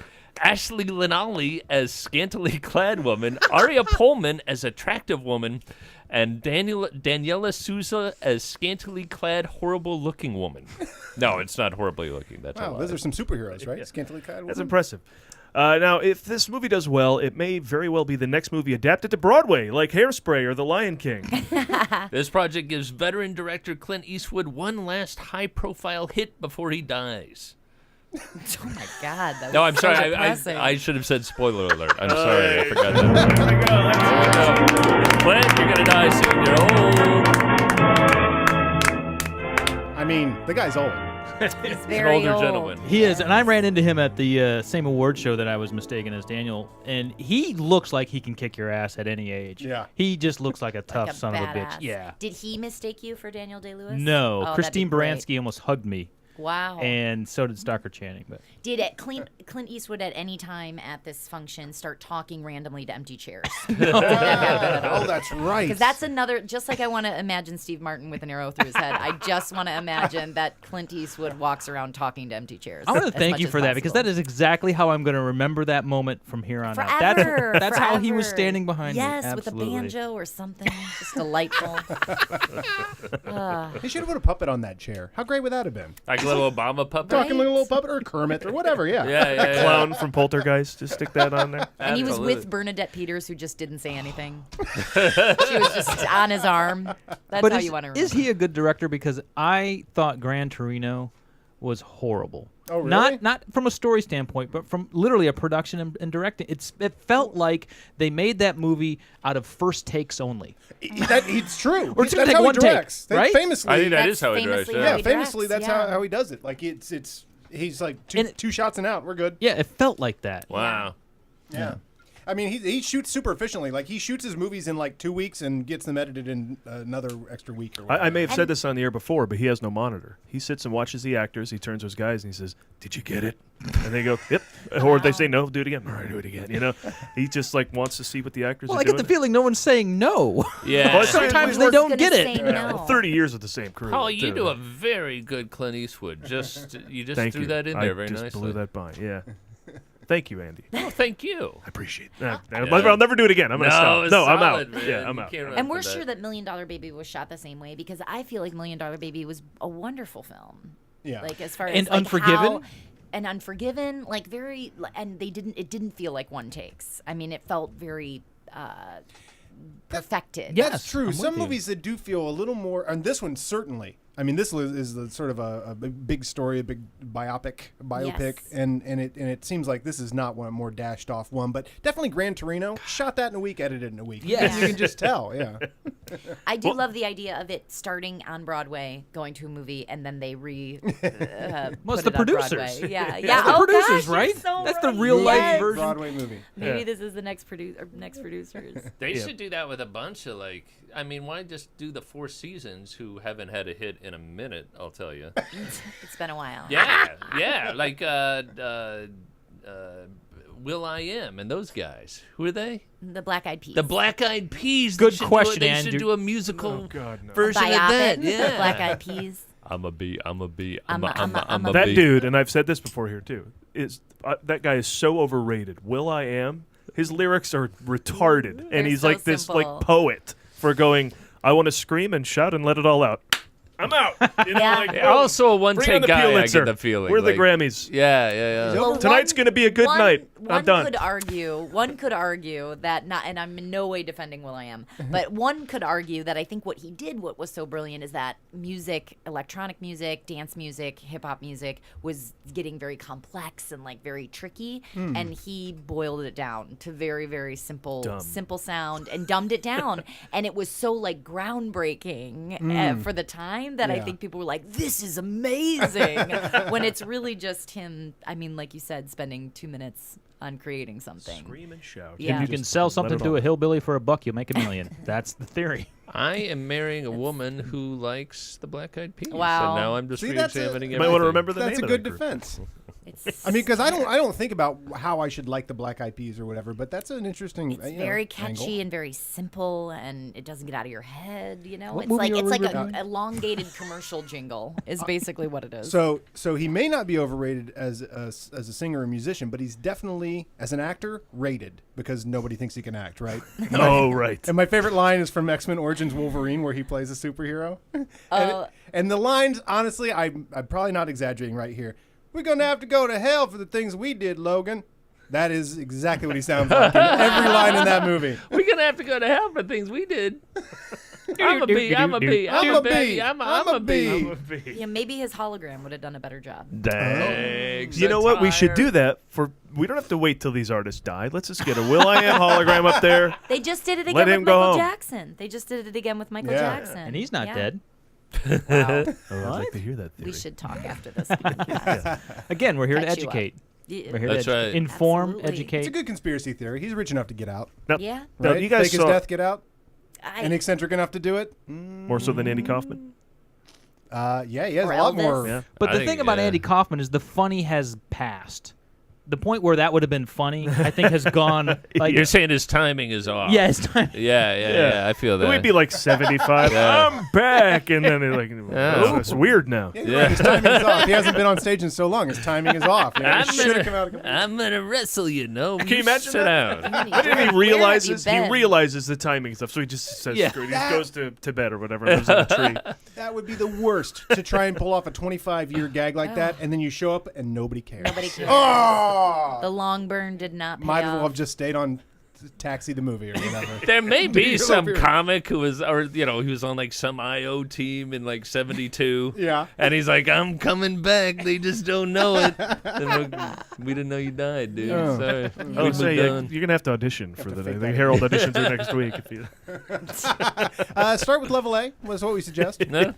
Ashley Linali as scantily clad woman, Aria Pullman as attractive woman, and Daniela Souza as scantily clad, horrible-looking woman. No, it's not horribly looking. That's wow, those are some superheroes, right? Scantily clad women. That's impressive. Now, if this movie does well, it may very well be the next movie adapted to Broadway, like Hairspray or The Lion King. This project gives veteran director Clint Eastwood one last high-profile hit before he dies. Oh my God! That No, was I'm so sorry. depressing. I should have said spoiler alert. I'm sorry. I forgot that. Clint, you're gonna die soon. You're old. I mean, the guy's old. He's an very older old. gentleman. He is, and I ran into him at the same award show that I was mistaken as Daniel, and he looks like he can kick your ass at any age. Yeah. He just looks like a tough Like a son of a bitch. badass. Yeah. Did he mistake you for Daniel Day-Lewis? No, Oh, that'd Christine be great. Baranski almost hugged me. Wow. And so did Stockard Channing. But Did Clint Eastwood at any time at this function start talking randomly to empty chairs? Oh, that's right. Because that's another, just like I want to imagine Steve Martin with an arrow through his head, I just want to imagine that Clint Eastwood walks around talking to empty chairs. I want to as thank much you as for that, because possible. that is exactly how I'm going to remember that moment from here on out. Forever, That's how he was forever. standing behind me. Yes, with a Absolutely. banjo or something. Just delightful. They should have put a puppet on that chair. How great would that have been? Like a little Obama puppet. Talking like a little puppet or Kermit or whatever, yeah. That clown from Poltergeist. Just stick that on there. And he was with Bernadette Peters, who just didn't say anything. She was just on his arm. That's But how is, you want to remember. is he a good director? Because I thought Gran Torino was horrible. Oh, really? Not from a story standpoint, but from literally a production and directing. It felt like they made that movie out of first takes only. It's true. Or it's gonna That's take how one he take, directs. right? Famously, I think that is how he directs. Yeah, famously, that's how he does it. Like he's like two shots and out. We're good. Yeah, it felt like that. Wow. Yeah. I mean, he shoots super efficiently. Like, he shoots his movies in like 2 weeks and gets them edited in another extra week or whatever. I may have said this on the air before, but he has no monitor. He sits and watches the actors. He turns to his guys and he says, "Did you get it?" And they go, "Yep." Or they say, "No, do it again." "All right, do it again." You know, he just like wants to see what the actors Well, are I doing. get the feeling no one's saying no. Yeah. Well, Sometimes they don't get it. No. 30 years with the same crew. Paul, you too. do a very good Clint Eastwood. You just Thank threw you. that in there I very just nicely. blew that by. Yeah. Thank you, Andy. Oh, thank you. I appreciate that. I'll never do it again. I'm going to stop. it's No, I'm solid, out. man. Yeah, I'm You out. can't run And we're from sure that. that $1 Million Baby was shot the same way because I feel like $1 Million Baby was a wonderful film. Yeah. Like as far as And like Unforgiven? and Unforgiven, like very, and it didn't feel like one takes. I mean, it felt very perfected. That's true. Some movies that do feel a little more, and this one certainly. I mean, this is the sort of a big story, a big biopic, Yes. and it seems like this is not one more dashed off one, but definitely Gran Torino shot that in a week, edited in a week. Yes. You can just tell. Yeah. I do love the idea of it starting on Broadway, going to a movie, and then they Well, put it's it the on producers. Broadway. Yeah, It's yeah. the Oh, producers, gosh, you're right? so That's the right. real life Yes. version. Broadway movie. Maybe Yeah. this is the next producers. They should do that with a bunch of I mean, why just do the Four Seasons who haven't had a hit in a minute? I'll tell you. It's been a while. Yeah, like Will.i.am and those guys. Who are they? The Black Eyed Peas. The Black Eyed Peas. Good They should question, do They Andrew. should do a musical Oh, God, no. version of Biopic, that. The Yeah. Black Eyed Peas. I'm a bee. I'm a bee. I'm a That bee. dude, and I've said this before here too, is that guy is so overrated. Will.i.am, his lyrics are retarded, and he's so like this simple. like poet for going, "I want to scream and shout and let it all out." I'm out. You know, Yeah. like, Yeah, also a bring on one-take the guy, I Pulitzer. get the feeling. We're the like- Grammys. Yeah. Well, Tonight's going to be a good night. I'm One done. could argue that not, and I'm in no way defending Will.i.am, but one could argue that I think what he did, what was so brilliant, is that music, electronic music, dance music, hip hop music, was getting very complex and like very tricky, and he boiled it down to very, very simple sound and dumbed it down, and it was so like groundbreaking for the time that I think people were like, "This is amazing," when it's really just him. I mean, like you said, spending 2 minutes on creating something. Scream and shout. Yeah. If you can sell something to a hillbilly for $1, you'll make $1 million. That's the theory. I am marrying a woman who likes the Black Eyed Peas. Wow. And now I'm just See, that's re-examining You might want to everything. remember the That's name a of good that group. defense. It's, I mean, because I don't think about how I should like the Black Eyed Peas or whatever, but that's an interesting. it's very catchy and very simple, and it doesn't get out of your head. You know, What it's movie like are we an reviewing? elongated commercial jingle. Is basically what it is. So he may not be overrated as a singer or musician, but he's definitely as an actor rated because nobody thinks he can act, right? Oh, right. And my favorite line is from X-Men Origins Wolverine, where he plays a superhero. And the lines, honestly, I'm probably not exaggerating right here. "We're gonna have to go to hell for the things we did, Logan." That is exactly what he sounds like in every line in that movie. We're going to have to go to hell for things we did. I'm a bee. I'm a bee. I'm a bee. I'm I'm a a bee. bee. yeah, maybe his hologram would have done a better job. Dang. You know what? We should do that for. We don't have to wait till these artists die. Let's just get a Will.i.am hologram up there. They just did it Let again him with go Michael home. Jackson. They just did it again with Michael Yeah. Jackson. And he's not Yeah. dead. Wow. I'd like to hear that theory. We should talk after this. Again, we're here to Catch you up. educate. Yeah. We're here That's to right. inform, Absolutely. educate. It's a good conspiracy theory. He's rich enough to get out. Now, Yeah. now, Right? you guys Fake his saw death, get out. I- And eccentric enough to do it. more so than Andy Kaufman. Yeah, he has Or a lot Elvis. more. Yeah. But I the think, thing about yeah. Andy Kaufman is the funny has passed. The point where that would have been funny, I think, has gone. Like, You're saying his timing is off. yeah, it's time. Yeah. I feel that. We'd be like 75. Yeah. I'm back, and then like, oh, it's weird now. Yeah, you're right. His timing is off. He hasn't been on stage in so long. His timing is off. You know, I'm he should have come out. I'm gonna wrestle you. No, Can you imagine sit that? down. But then he Where realizes have you been? the timing stuff, so he just says Yeah. screw it. He just goes to bed or whatever, and lives in a tree. That would be the worst to try and pull off a 25-year gag like that, and then you show up and nobody cares. Nobody cares. Oh! The long burn did not pay Might as well off. have just stayed on Taxi the movie or whatever. There may be You're some over here. comic who was, or he was on like some IO team in like '72. Yeah. And he's like, "I'm coming back. They just don't know it. And we didn't know you died, dude. Oh. Sorry. I would We say moved on." you're gonna have to audition for to the fake that. Herald auditions are next week. If you Start with level A. Was what we suggest. No?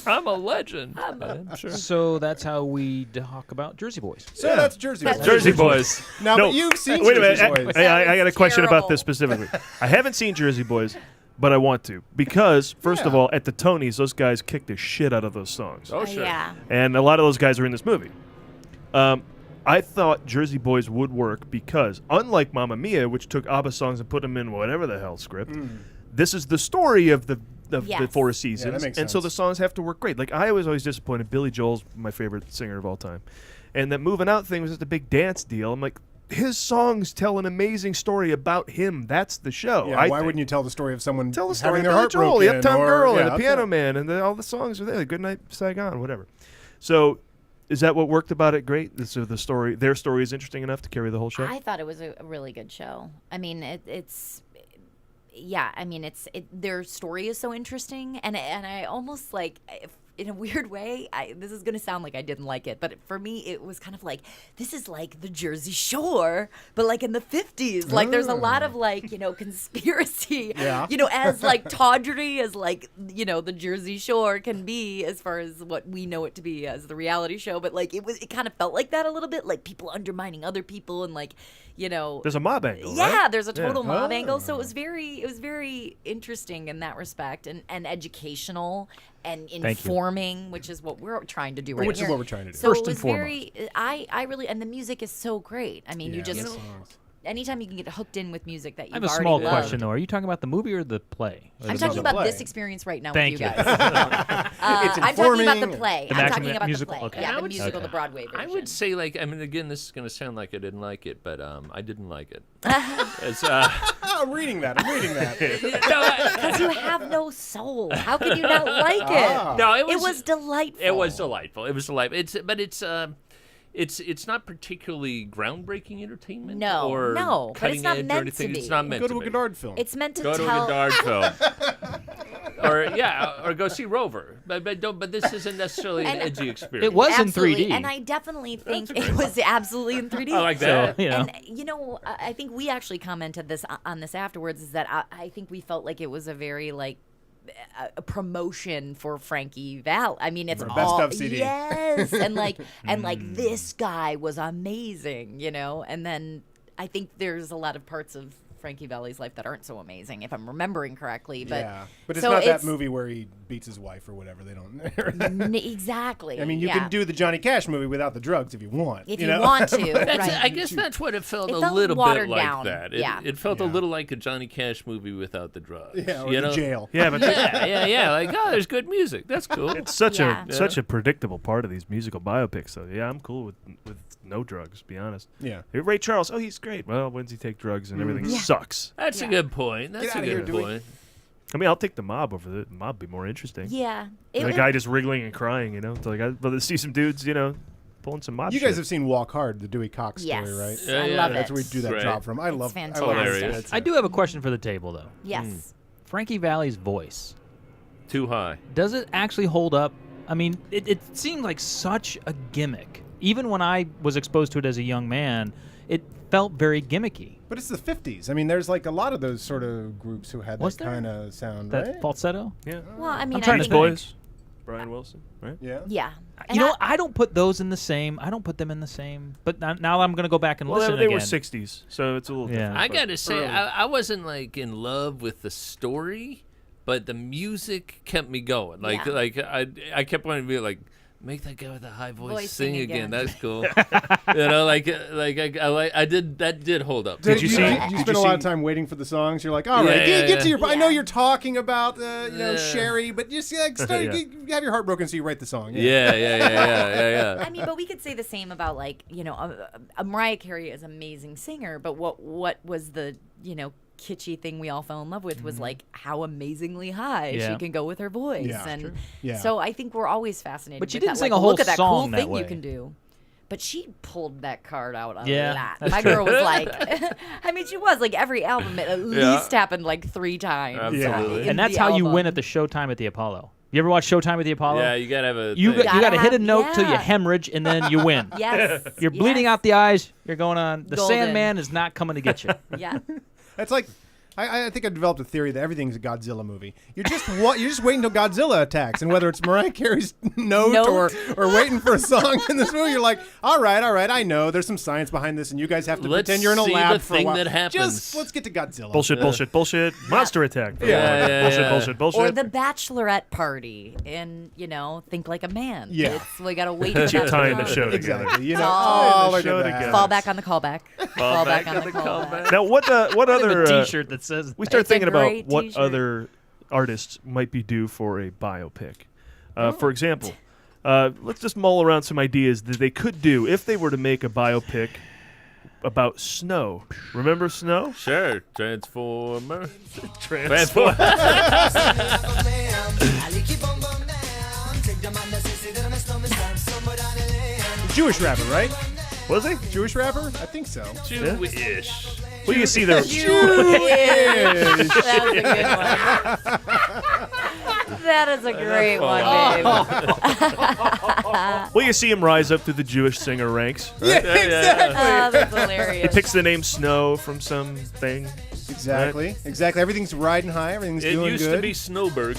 I'm a legend. I'm sure. So that's how we talk about Jersey Boys. So that's Jersey Boys. Jersey Boys. Now, but you've seen Wait a Jersey minute. Boys. I got a question about this specifically. I haven't seen Jersey Boys, but I want to because, first of all, at the Tonys, those guys kicked the shit out of those songs. Oh, sure. Yeah. And a lot of those guys are in this movie. I thought Jersey Boys would work because, unlike Mamma Mia, which took ABBA songs and put them in whatever the hell script, this is the story of the Four Seasons, that makes and so sense. the songs have to work great. Like I was always disappointed. Billy Joel's my favorite singer of all time, and that Moving Out thing was just a big dance deal. I'm like, his songs tell an amazing story about him. That's the show. Yeah, why wouldn't you tell the story of someone tell the story having their of Billy heart Joel, broken? the Uptown or, Girl, yeah, and the Piano Man, and all the songs are there. Good Night Saigon, whatever. So. Is that what worked about it? Great. So their story is interesting enough to carry the whole show. I thought it was a really good show. I mean, their story is so interesting, and I almost like, in a weird way, this is going to sound like I didn't like it, but for me, it was kind of like, this is like the Jersey Shore, but like in the 50s. Like, there's a lot of like, conspiracy, as like tawdry as like, the Jersey Shore can be as far as what we know it to be as the reality show. But like, it kind of felt like that a little bit, like people undermining other people and like, There's a mob angle, yeah, right? there's a total mob angle. So it was very interesting in that respect, and educational and informing, which is what we're trying to do right Which here. is what we're trying to do. So First it was and foremost. very, I really, and the music is so great. I mean, you just, songs. anytime you can get hooked in with music that you've I have a already small loved. question though. Are you talking about the movie or the play? Or I'm the talking musical? about this experience right now Thank with you. you guys. I'm talking about the play. The I'm Maxim talking about musical? the play. Okay. Yeah, I the would musical, say- the Broadway version. I would say, like, I mean, again, this is going to sound like I didn't like it, but I didn't like it. I'm reading that. Because you have no soul. How can you not like it? No, it was delightful. It was delightful. It's not particularly groundbreaking entertainment. No, or no, but cutting it's not edge meant or anything. to be. It's not meant Go to to be. a Godard film. It's meant to Go to a tell. Godard film. or go see Rover. But this isn't necessarily an edgy experience. It was Absolutely. in 3D. And I definitely think it was absolutely in 3D. I like that. So, And I think we actually commented on this afterwards. Is that I think we felt like it was a very like a promotion for Frankie Val. I mean, it's For all Best Of CD. yes, and like this guy was amazing, And then I think there's a lot of parts of Frankie Valli's life that aren't so amazing, if I'm remembering correctly. But yeah, but it's so not that movie where he beats his wife or whatever. They don't. Exactly. I mean, you can do the Johnny Cash movie without the drugs if you want. If you want to, right. I guess that's what it felt It a felt little bit watered like down. that. Yeah. It felt a little like a Johnny Cash movie without the drugs. Yeah, or the jail. Yeah, but yeah. Like, oh, there's good music. That's cool. it's such Yeah. such a predictable part of these musical biopics. So yeah, I'm cool with no drugs. To be honest. Yeah. Ray Charles. Oh, he's great. Well, when does he take drugs and everything sucks? That's a good point. That's a outta here, good Dewey. point. I mean, I'll take the mob over the mob. Be more interesting. Yeah. And the guy just wriggling and crying. It's like I'd rather see some dudes, pulling some mob. You shit. guys have seen Walk Hard, the Dewey Cox Yes. story, right? I love That's it. where we do that Right. job from. I love fantastic. Hilarious. I do have a question for the table though. Yes. Frankie Valli's voice. Too high. Does it actually hold up? I mean, it seemed like such a gimmick. Even when I was exposed to it as a young man, it felt very gimmicky. But it's the 50s. I mean, there's like a lot of those sort of groups who had Was that there? kind of sound, That right? falsetto? Yeah. Well, I mean, I'm trying I to think, think. Boys. Brian Wilson, right? Yeah. Yeah. You know, I don't put those in the same. I don't put them in the same. But now I'm going to go back and Well, listen they again. were 60s, so it's a little Yeah. different. I but gotta say, early. I wasn't like in love with the story, but the music kept me going. Like, Yeah. I kept wanting to be like, make that guy with the high voice Voice sing sing again. again. That's cool. I did. That did hold up. Did you you see- spend did a you lot of see- time waiting for the songs? You're like, all right, Yeah, get to yeah. your. I know you're talking about, Sherry, but just start, Yeah. you have your heart broken, so you write the song. Yeah. I mean, but we could say the same about like Mariah Carey is an amazing singer, but what was the kitschy thing we all fell in love with was like how amazingly high Yeah. she can go with her voice, Yeah. and True. Yeah. so I think we're always fascinated. But she with didn't that. sing like, a whole look at that song cool that thing way. you can do. But she pulled that card out a Yeah, lot. that's My true. girl was like, I mean, she was like every album it at least happened like 3 times. Absolutely. in And that's the how you album. win at the Showtime at the Apollo. You ever watch Showtime at the Apollo? Yeah, you gotta have a. You thing. got to hit a have- note till you yeah. hemorrhage, and then you win. Yes. You're bleeding yes. out the eyes. You're going on. The Golden. Sandman is not coming to get you. Yeah. That's like I think I developed a theory that everything's a Godzilla movie. You're just waiting until Godzilla attacks, and whether it's Mariah Carey's note or waiting for a song in this movie, you're like, all right, I know there's some science behind this, and you guys have to pretend you're in a lab for a while. That happens. Just let's get to Godzilla. Bullshit. Monster attack. Bullshit. Or the bachelorette party, and Think Like a Man. Yeah, we gotta wait. Keep tying the show together. Exactly. Fall back on the callback. Fall back on the callback. Now, what other T-shirt that says we start thinking about what t-shirt. other artists might be due for a biopic. For example, let's just mull around some ideas that they could do if they were to make a biopic about snow. Remember Snow? Sure. Transformer. Jewish rapper, right? Was he? Jewish rapper? I think so. Jewish. Well, you see there. That was a good one. That is a great one, babe. Well, you see him rise up through the Jewish singer ranks. Right? Yeah, exactly. Oh, that's hilarious. He picks the name Snow from something. Exactly. Everything's riding high. Everything's doing good. It used to be Snowberg.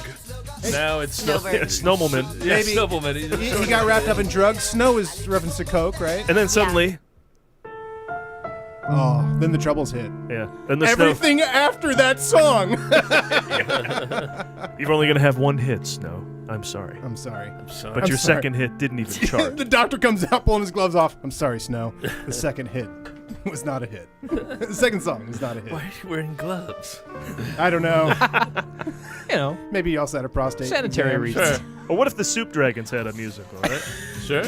Now it's Snowbleman. Yeah, Snowbleman. He got wrapped up in drugs. Snow is reference to coke, right? And then suddenly... Oh, then the troubles hit. Yeah. Then everything after that song. You're only going to have one hit, Snow. I'm sorry. But your second hit didn't even chart. The doctor comes out pulling his gloves off. I'm sorry, Snow. The second hit was not a hit. The second song was not a hit. Why are you wearing gloves? I don't know. Maybe you also had a prostate. Sanitary reasons. Sure. Well, what if the Soup Dragons had a musical, right? Sure.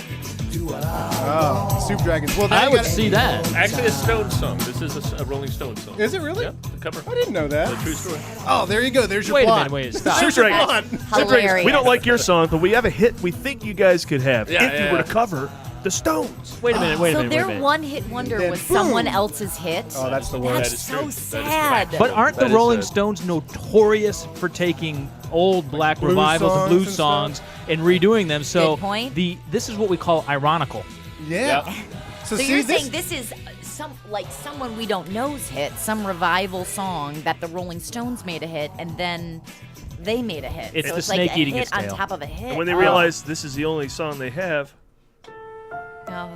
Oh, Soup Dragons. Well, I would see that. Actually, a Stone song. This is a Rolling Stone song. Is it really? Yeah, the cover. I didn't know that. It's a true story. Oh, there you go. There's your Wait plot. a minute. Stop. Soup Dragons. Soup Dragons. We don't like your song, but we have a hit we think you guys could have if you were to cover the Stones. Wait a minute. So their one-hit wonder was someone else's hit. Oh, that's the worst. That's so sad. But aren't the Rolling Stones notorious for taking old black revivals and blues songs and redoing them? So Good point. This is what we call ironical. Yeah. So you're saying this is someone we don't know's hit, some revival song that the Rolling Stones made a hit, and then they made a hit. It's so the it's snake like a eating hit its on tail. top of a hit. And when they realize this is the only song they have,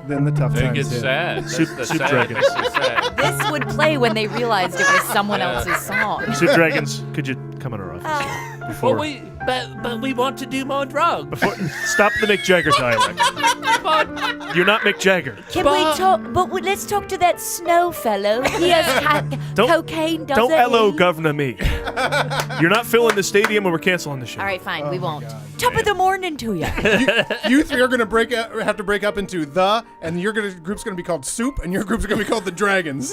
then the tough They times get hit. sad. Soup Dragons. This would play when they realized it was someone else's song. Soup Dragons, could you come in our office? Before, But we want to do more drugs. stop the Mick Jagger dialect. You're not Mick Jagger. Can we talk? But let's talk to that Snow fellow. He has cocaine, doesn't Don't LO he? governor me. You're not filling the stadium and we're canceling the show. All right, fine. We won't. Top of the morning to you. You three are going to have to break up into the, and your group's going to be called Soup, and your group's going to be called the Dragons.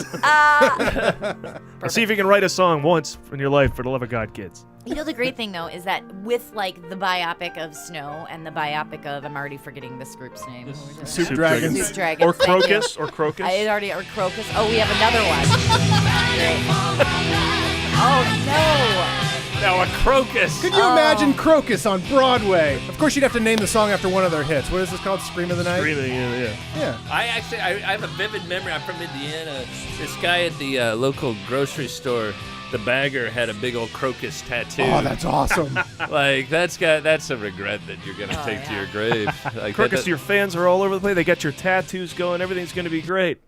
See if you can write a song once in your life for the love of God, kids. You know, the great thing, though, is that with, the biopic of Snow and the biopic of, I'm already forgetting this group's name. Soup Dragons. Soup Dragons. Or Crocus. Or Crocus. Or Crocus. Oh, we have another one. Great. Oh, Now a Crocus. Could you imagine Crocus on Broadway? Of course, you'd have to name the song after one of their hits. What is this called? Scream of the Night? Screaming, yeah. Yeah. I have a vivid memory. I'm from Indiana. This guy at the local grocery store, the bagger, had a big old crocus tattoo. Oh, that's awesome. That's a regret that you're gonna take to your grave. Crocus, your fans are all over the place. They got your tattoos going. Everything's going to be great.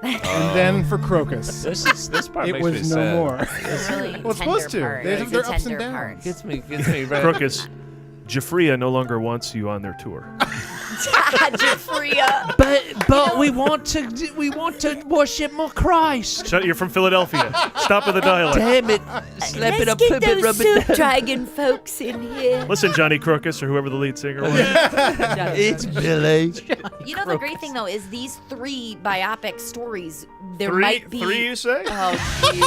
And then for Crocus. This part it makes was me no sad. more. It's really Well, it's supposed to. part. They have It's their a ups and tender downs. Gets me right. Crocus, Jafria no longer wants you on their tour. Jafria. But we want to worship more Christ. You're from Philadelphia. Stop with the dialect. Damn it! Slap it up, Let's get flip it, those rub it Soup down. Dragon folks in here. Listen, Johnny Crocus, or whoever the lead singer was. It's Billy. You know, the great thing, though, is these three biopic stories, there Three, might be... you say? Oh, geez.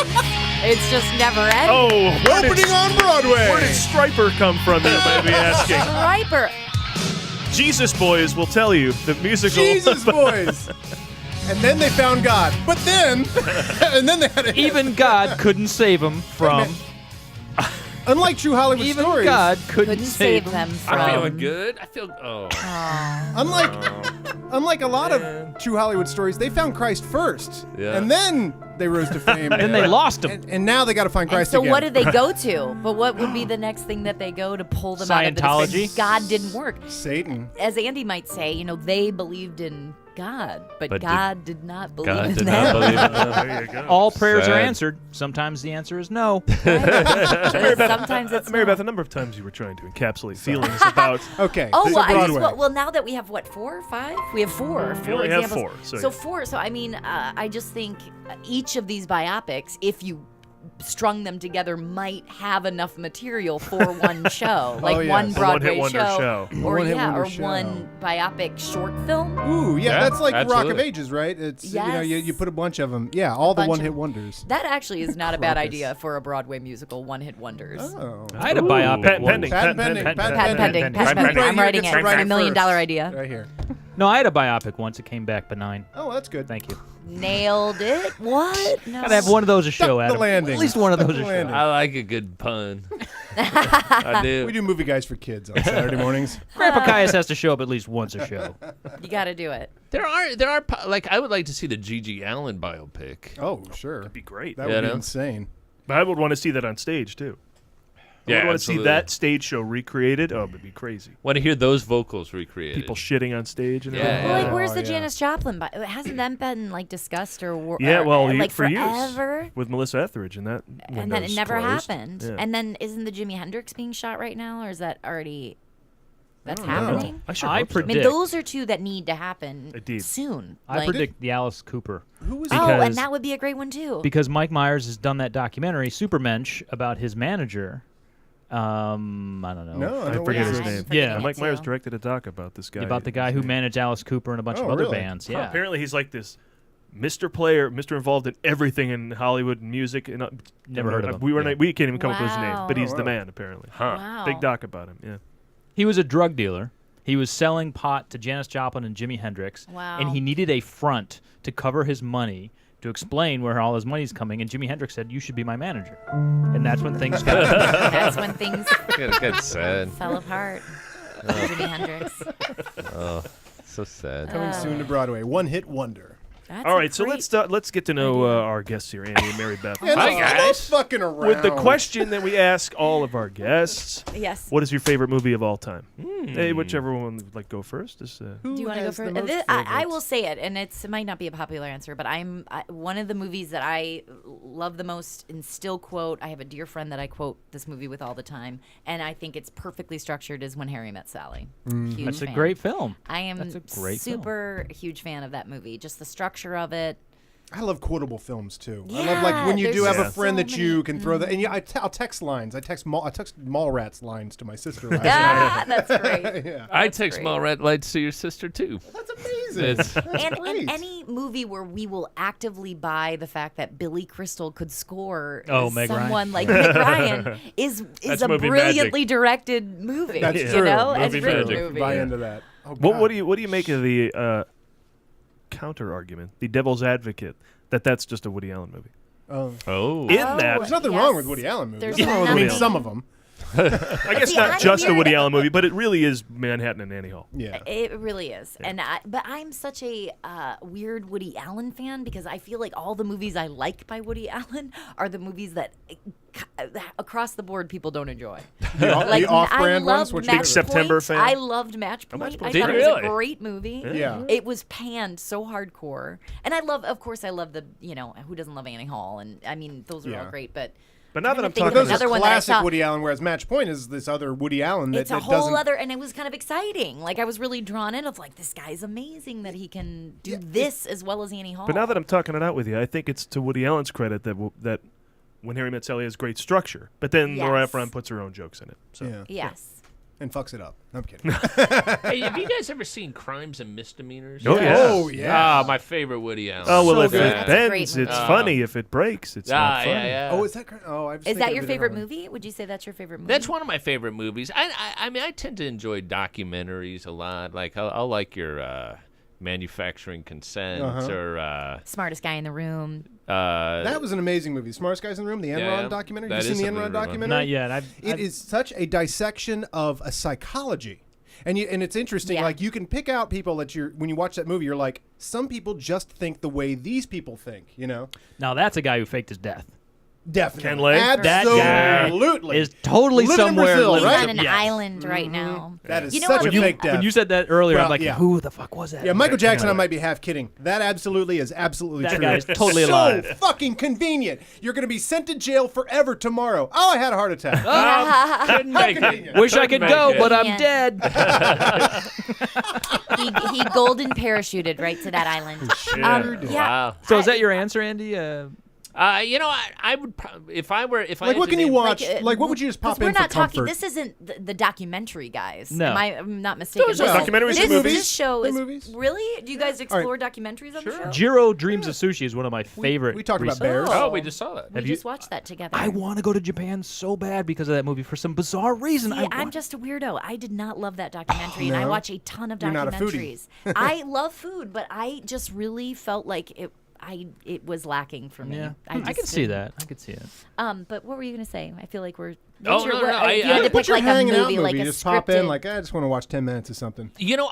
It's just never ending. Oh, Opening on Broadway. Where did Striper come from, you might be asking? Striper. Jesus Boys will tell you the musical. Jesus Boys. And then they found God. But then, and then they had a hit. Even God couldn't save him from. Unlike true Hollywood Even stories, God couldn't save them from. I'm feeling good. I feel. unlike a lot of true Hollywood stories, they found Christ first, Yeah. and then they rose to fame. Then they lost him. and now they got to find Christ So again. what did they go to? But what would be the next thing that they go to pull them out of the Scientology? God didn't work. Satan. As Andy might say, they believed in God, but God did not believe God in did them. not believe in them. There you go. All prayers are Sad. answered. Sometimes the answer is no. Sometimes it's Mary not. Beth, a number of times you were trying to encapsulate feelings about. Okay. Oh, so well, Broadway. well, now that we have, 4 or 5? We have 4. We only have examples. 4. So 4. So, I mean, I just think each of these biopics, if you strung them together, might have enough material for one show. Like yes. one A Broadway one-hit wonder show. Or, One-hit wonder or show. one biopic short film. Ooh, yeah, Yeah, that's like Rock of absolutely. Ages, right? It's Yes. you put a bunch of them. Yeah, all the bunch one-hit of- wonders. That actually is not a bad Crocus. idea for a Broadway musical, one-hit wonders. Oh. I had a biopic. Patent once. pending. Patent pending. Patent pending. Patent pending. Right I'm here writing gets it. to write $1 million first. idea. Right here. No, I had a biopic once. It came back benign. Oh, that's good. Thank you. Nailed it. What? No. Gotta have one of those a show, the Adam. landing. At least one of Stuck those the a show. landing. I like a good pun. I do. We do movie guys for kids on Saturday mornings. Grandpa Caius has to show up at least once a show. You got to do it. There are I would like to see the Gigi Allen biopic. Oh, sure. That'd be great. That You would be know? insane. But I would want to see that on stage too. I Yeah, would want to see absolutely. that stage show recreated. Oh, it'd be crazy. Want to hear those vocals recreated? People shitting on stage and Yeah. everything. Well, like, where's Oh, the yeah. Janis Joplin? Hasn't that been discussed or Yeah, well, like for forever? years with Melissa Etheridge, and that And then it window's never closed. happened. Yeah. And then isn't the Jimi Hendrix being shot right now, or is that already? That's don't know. happening. I sure I hope so. I mean, predict. those are two that need to happen Indeed. soon. I Like- predict the Alice Cooper. Who was Oh, because- and that would be a great one too. Because Mike Myers has done that documentary, Supermensch, about his manager. I don't know. No, I I don't forget Yeah, his I'm name. forgetting Yeah, it Mike Myers too. directed a doc about this guy. About the guy who managed Alice Cooper and a bunch Oh, of other really? bands. Huh, Yeah. apparently, he's like this Mr. Player, Mr. Involved in everything in Hollywood and music. And Never heard of him. We can't even come up with his name, Wow. but he's Oh, the wow. man apparently. Wow. Big doc about him. Yeah. He was a drug dealer. He was selling pot to Janis Joplin and Jimi Hendrix. Wow. And he needed a front to cover his money, to explain where all his money's coming. And Jimi Hendrix said, "You should be my manager." And that's when things got. That's when things That's sad. fell apart. Jimi Hendrix. Oh, so sad. Coming soon to Broadway. One-hit wonder. That's All a right, so great- let's get to know our guests here, Andy and Mary Beth. Yeah, Hi, no guys. fucking around. With the question that we ask all of our guests, Yes. what is your favorite movie of all time? Hey, whichever one would like go first. Who Do you want to go has the first? most I favorites? will say it, and it might not be a popular answer, but one of the movies that I love the most and still quote. I have a dear friend that I quote this movie with all the time, and I think it's perfectly structured. Is When Harry Met Sally. Huge That's a fan. great film. I am That's a great film. super huge fan of that movie. Just the structure of it. I love quotable films too. I love Yeah, like when you do there's have a friend so that you many- can throw that. And yeah, I'll text lines. I text Mallrats lines to my sister last Ah, night. that's great. Yeah. I text great. small red lights to your sister too. That's amazing. It's- That's And great. in any movie where we will actively buy the fact that Billy Crystal could score Oh, as Meg Ryan. someone like Meg Ryan is That's a movie brilliantly directed movie. That's you true. know, Movie as written magic. movie. Buy into that. Oh, What God. what do you make of the counter argument, the devil's advocate, that's just a Woody Allen movie? Oh. In that, There's nothing yes. wrong with Woody Allen movies. There's Nothing wrong with I mean, nothing- some of them. I guess See, not I'm just a weird- Woody Allen movie, but it really is Manhattan and Annie Hall. Yeah. It really is, but I'm such a weird Woody Allen fan because I feel like all the movies I like by Woody Allen are the movies that across the board people don't enjoy. The off-brand I ones, loved which Match Big September Point. fan? I loved Match Point. Match I Point. thought Did it was really? a great movie. Yeah. It was panned so hardcore, and I love the who doesn't love Annie Hall, and I mean those are all Yeah. great, but. But now that I'm think talking of Those about another are one that I classic saw. Woody Allen, whereas Match Point is this other Woody Allen that, It's a that whole doesn't. other, and it was kind of exciting. Like I was really drawn in of like this guy's amazing that he can do this as well as Annie Hall. But now that I'm talking it out with you, I think it's to Woody Allen's credit that When Harry Met Sally has great structure, but then Nora Yes. Ephron puts her own jokes in it. So. Yeah. yes. And fucks it up. I'm kidding. Hey, have you guys ever seen Crimes and Misdemeanors? Oh, yeah. Oh, yeah. Ah, my favorite Woody Allen. Oh well, So if good. it That's a great bends, movie. it's funny. If it breaks, it's not funny. yeah. Oh, is that correct? Oh, I've Is that your favorite movie? Would you say that's your favorite movie? That's one of my favorite movies. I mean, I tend to enjoy documentaries a lot. Like, I'll like your manufacturing consent or Smartest Guy in the Room. That was an amazing movie. Smartest Guys in the Room, the Enron documentary. Have you seen the Enron documentary? Not yet. It is such a dissection of a psychology. And it's interesting. Like you can pick out people that when you watch that movie, you're like, some people just think the way these people think. You know. Now that's a guy who faked his death. Definitely. Ken Lay? Absolutely. Is totally Living in somewhere. Brazil, He's right? on an island right now. That is You know such what? a fake death. When you said that earlier, Well, I'm like, yeah. who the fuck was that? Yeah, Michael Jackson, I might be half kidding. That absolutely is absolutely That true. guy is totally so alive. fucking convenient. You're going to be sent to jail forever tomorrow. Oh, I had a heart attack. couldn't make it. Wish I could go, but I'm Convenient. dead. He golden parachuted right to that island. Wow. So is that your answer, Andy? I would if I Like, had what to can you name- watch? Like, what would you just pop 'Cause we're in for not talking. comfort? This isn't the documentary, guys. No. I'm not mistaken. Those are documentaries This, and movies. This show They're is movies. really. Do you guys explore documentaries on the show? Jiro Dreams of Sushi is one of my favorite. we talked about recent- bears. Oh, we just saw that. We Have you- just watched that together. I want to go to Japan so bad because of that movie for some bizarre reason. See, I'm just a weirdo. I did not love that documentary, and I No? watch a ton of You're not a foodie. documentaries. I love food, but I just really felt like it was lacking for me. Yeah, I I can see that. I could see it. But what were you gonna say? I feel like we're. Oh, what's your- no, no, what- I- you had to I- pick What's your like a hanging out movie, like movie? a Just pop in, scripted- like, I just want to watch 10 minutes of something. You know,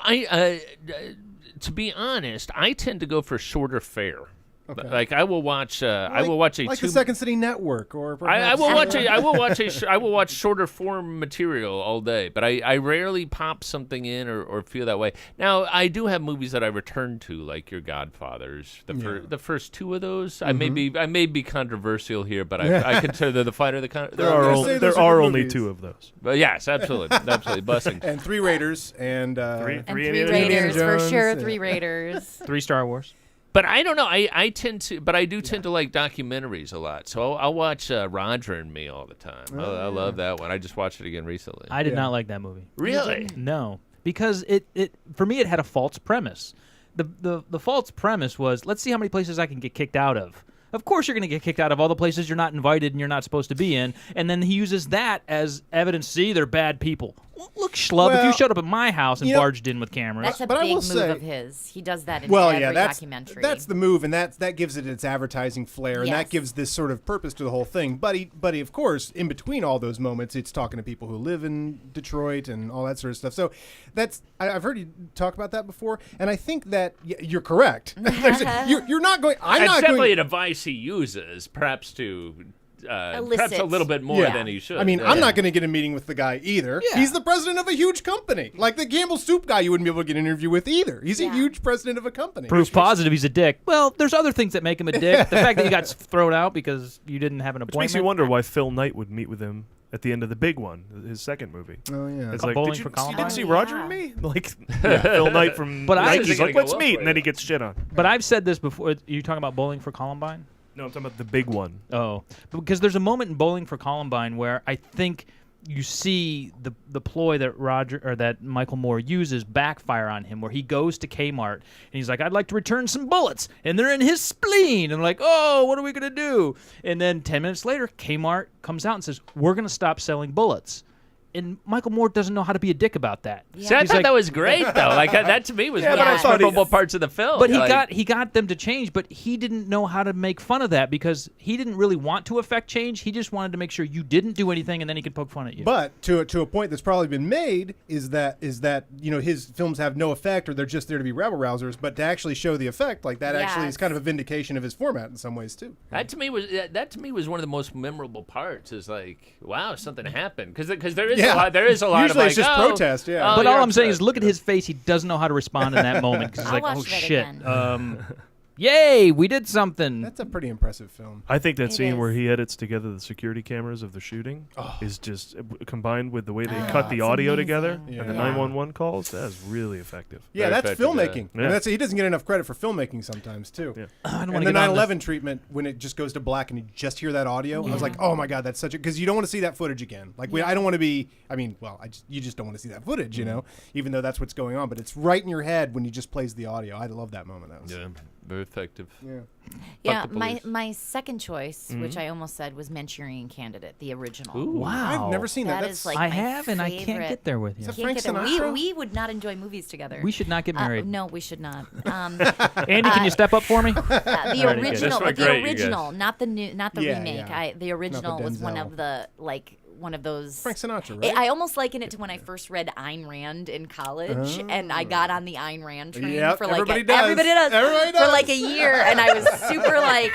to be honest, I tend to go for shorter fare. Okay. Like I will watch. I will watch a like two. the Second City Network, or I perhaps, will watch a. I will watch a. I will watch shorter form material all day, but I rarely pop something in or feel that way. Now I do have movies that I return to, like Your Godfathers. The first two of those. I may be controversial here, but I consider the fighter the. There are only two of those. But yes, absolutely, absolutely, busing. and 3 Raiders and Three Indiana Raiders for Jones, sure. yeah. 3 Raiders. 3 Star Wars. But I don't know. I tend to, but I do tend to like documentaries a lot. So I'll watch Roger and Me all the time. I love that one. I just watched it again recently. I did not like that movie. Really? No, because it for me it had a false premise. The false premise was, let's see how many places I can get kicked out of. Of course you're going to get kicked out of all the places you're not invited and you're not supposed to be in. And then he uses that as evidence. See, they're bad people. Look, schlub, if you showed up at my house and barged in with cameras. That's a But I big will move say- of his. He does that in every documentary. That's the move, and that gives it its advertising flair, and Yes. that gives this sort of purpose to the whole thing. But he, of course, in between all those moments, it's talking to people who live in Detroit and all that sort of stuff. So I've heard you talk about that before, and I think that you're correct. you're not going. I'm It's not definitely going. a device he uses, perhaps to. Perhaps Elicit. a little bit more than he should. I mean, I'm not going to get a meeting with the guy either. Yeah. He's the president of a huge company. Like the Campbell Soup guy, you wouldn't be able to get an interview with either. He's a huge president of a company. Proof positive he's a dick. Well, there's other things that make him a dick. The fact that he got thrown out because you didn't have an Which appointment. makes you wonder why Phil Knight would meet with him at the end of the big one, his second movie. Oh yeah, It's like, Bowling did for you Columbine? didn't see Roger and Me? Like Phil Knight from But Nike's I- like, let's meet, and then he gets shit on. But I've said this before. You talking about Bowling for Columbine? No, I'm talking about the big one. Oh, because there's a moment in Bowling for Columbine where I think you see the ploy that Michael Moore uses backfire on him, where he goes to Kmart and he's like, "I'd like to return some bullets," and they're in his spleen. And like, "Oh, what are we gonna do?" And then 10 minutes later, Kmart comes out and says, "We're gonna stop selling bullets." And Michael Moore doesn't know how to be a dick about that. See, I thought that was great though. Like that to me was one of the most memorable parts of the film. But Like, he got them to change, but he didn't know how to make fun of that because he didn't really want to affect change. He just wanted to make sure you didn't do anything, and then he could poke fun at you. But to a point that's probably been made is that his films have no effect, or they're just there to be rabble rousers. But to actually show the effect, like that, actually is kind of a vindication of his format in some ways too. That to me was one of the most memorable parts. Is like, wow, something happened because there is a lot. There is a lot Usually of it's just protest, yeah. But you're all I'm saying is, upset. look at his face. He doesn't know how to respond in that moment because he's I'll like, watch "Oh that shit, again. yay, we did something." That's a pretty impressive film. I think that It scene is. where he edits together the security cameras of the shooting is just combined with the way they cut the audio together Yeah. and the 911 calls. That is really effective. Yeah, Very that's effective, filmmaking. yeah. And he doesn't get enough credit for filmmaking sometimes too. Yeah. I don't And wanna the get on 9/11 treatment, when it just goes to black and you just hear that audio, I was like, oh my god, that's such a, because you don't want to see that footage again. Like I don't want to be. I mean, well, you just don't want to see that footage, you know, even though that's what's going on. But it's right in your head when he just plays the audio. I love that moment. That was very effective. Yeah. Yeah, Fuck the my police. second choice, which Mm-hmm. I almost said, was Manchurian Candidate, the original. Ooh. Wow. I've never seen that. That is like I my have, and I can't favorite. get there with you. Is that Can't Frank get there. Sinatra? We would not enjoy movies together. We should not get married. No, we should not. Andy, can you step up for me? The Alrighty, good. original, That's but the great, you guys. original, not the new, not the Yeah, remake. yeah. The original was one Denzel. of the one of those. Frank Sinatra, right? I almost liken it to when I first read Ayn Rand in college, and I got on the Ayn Rand train Yep, for like everybody does. everybody does Everybody for does. like a year, and I was super like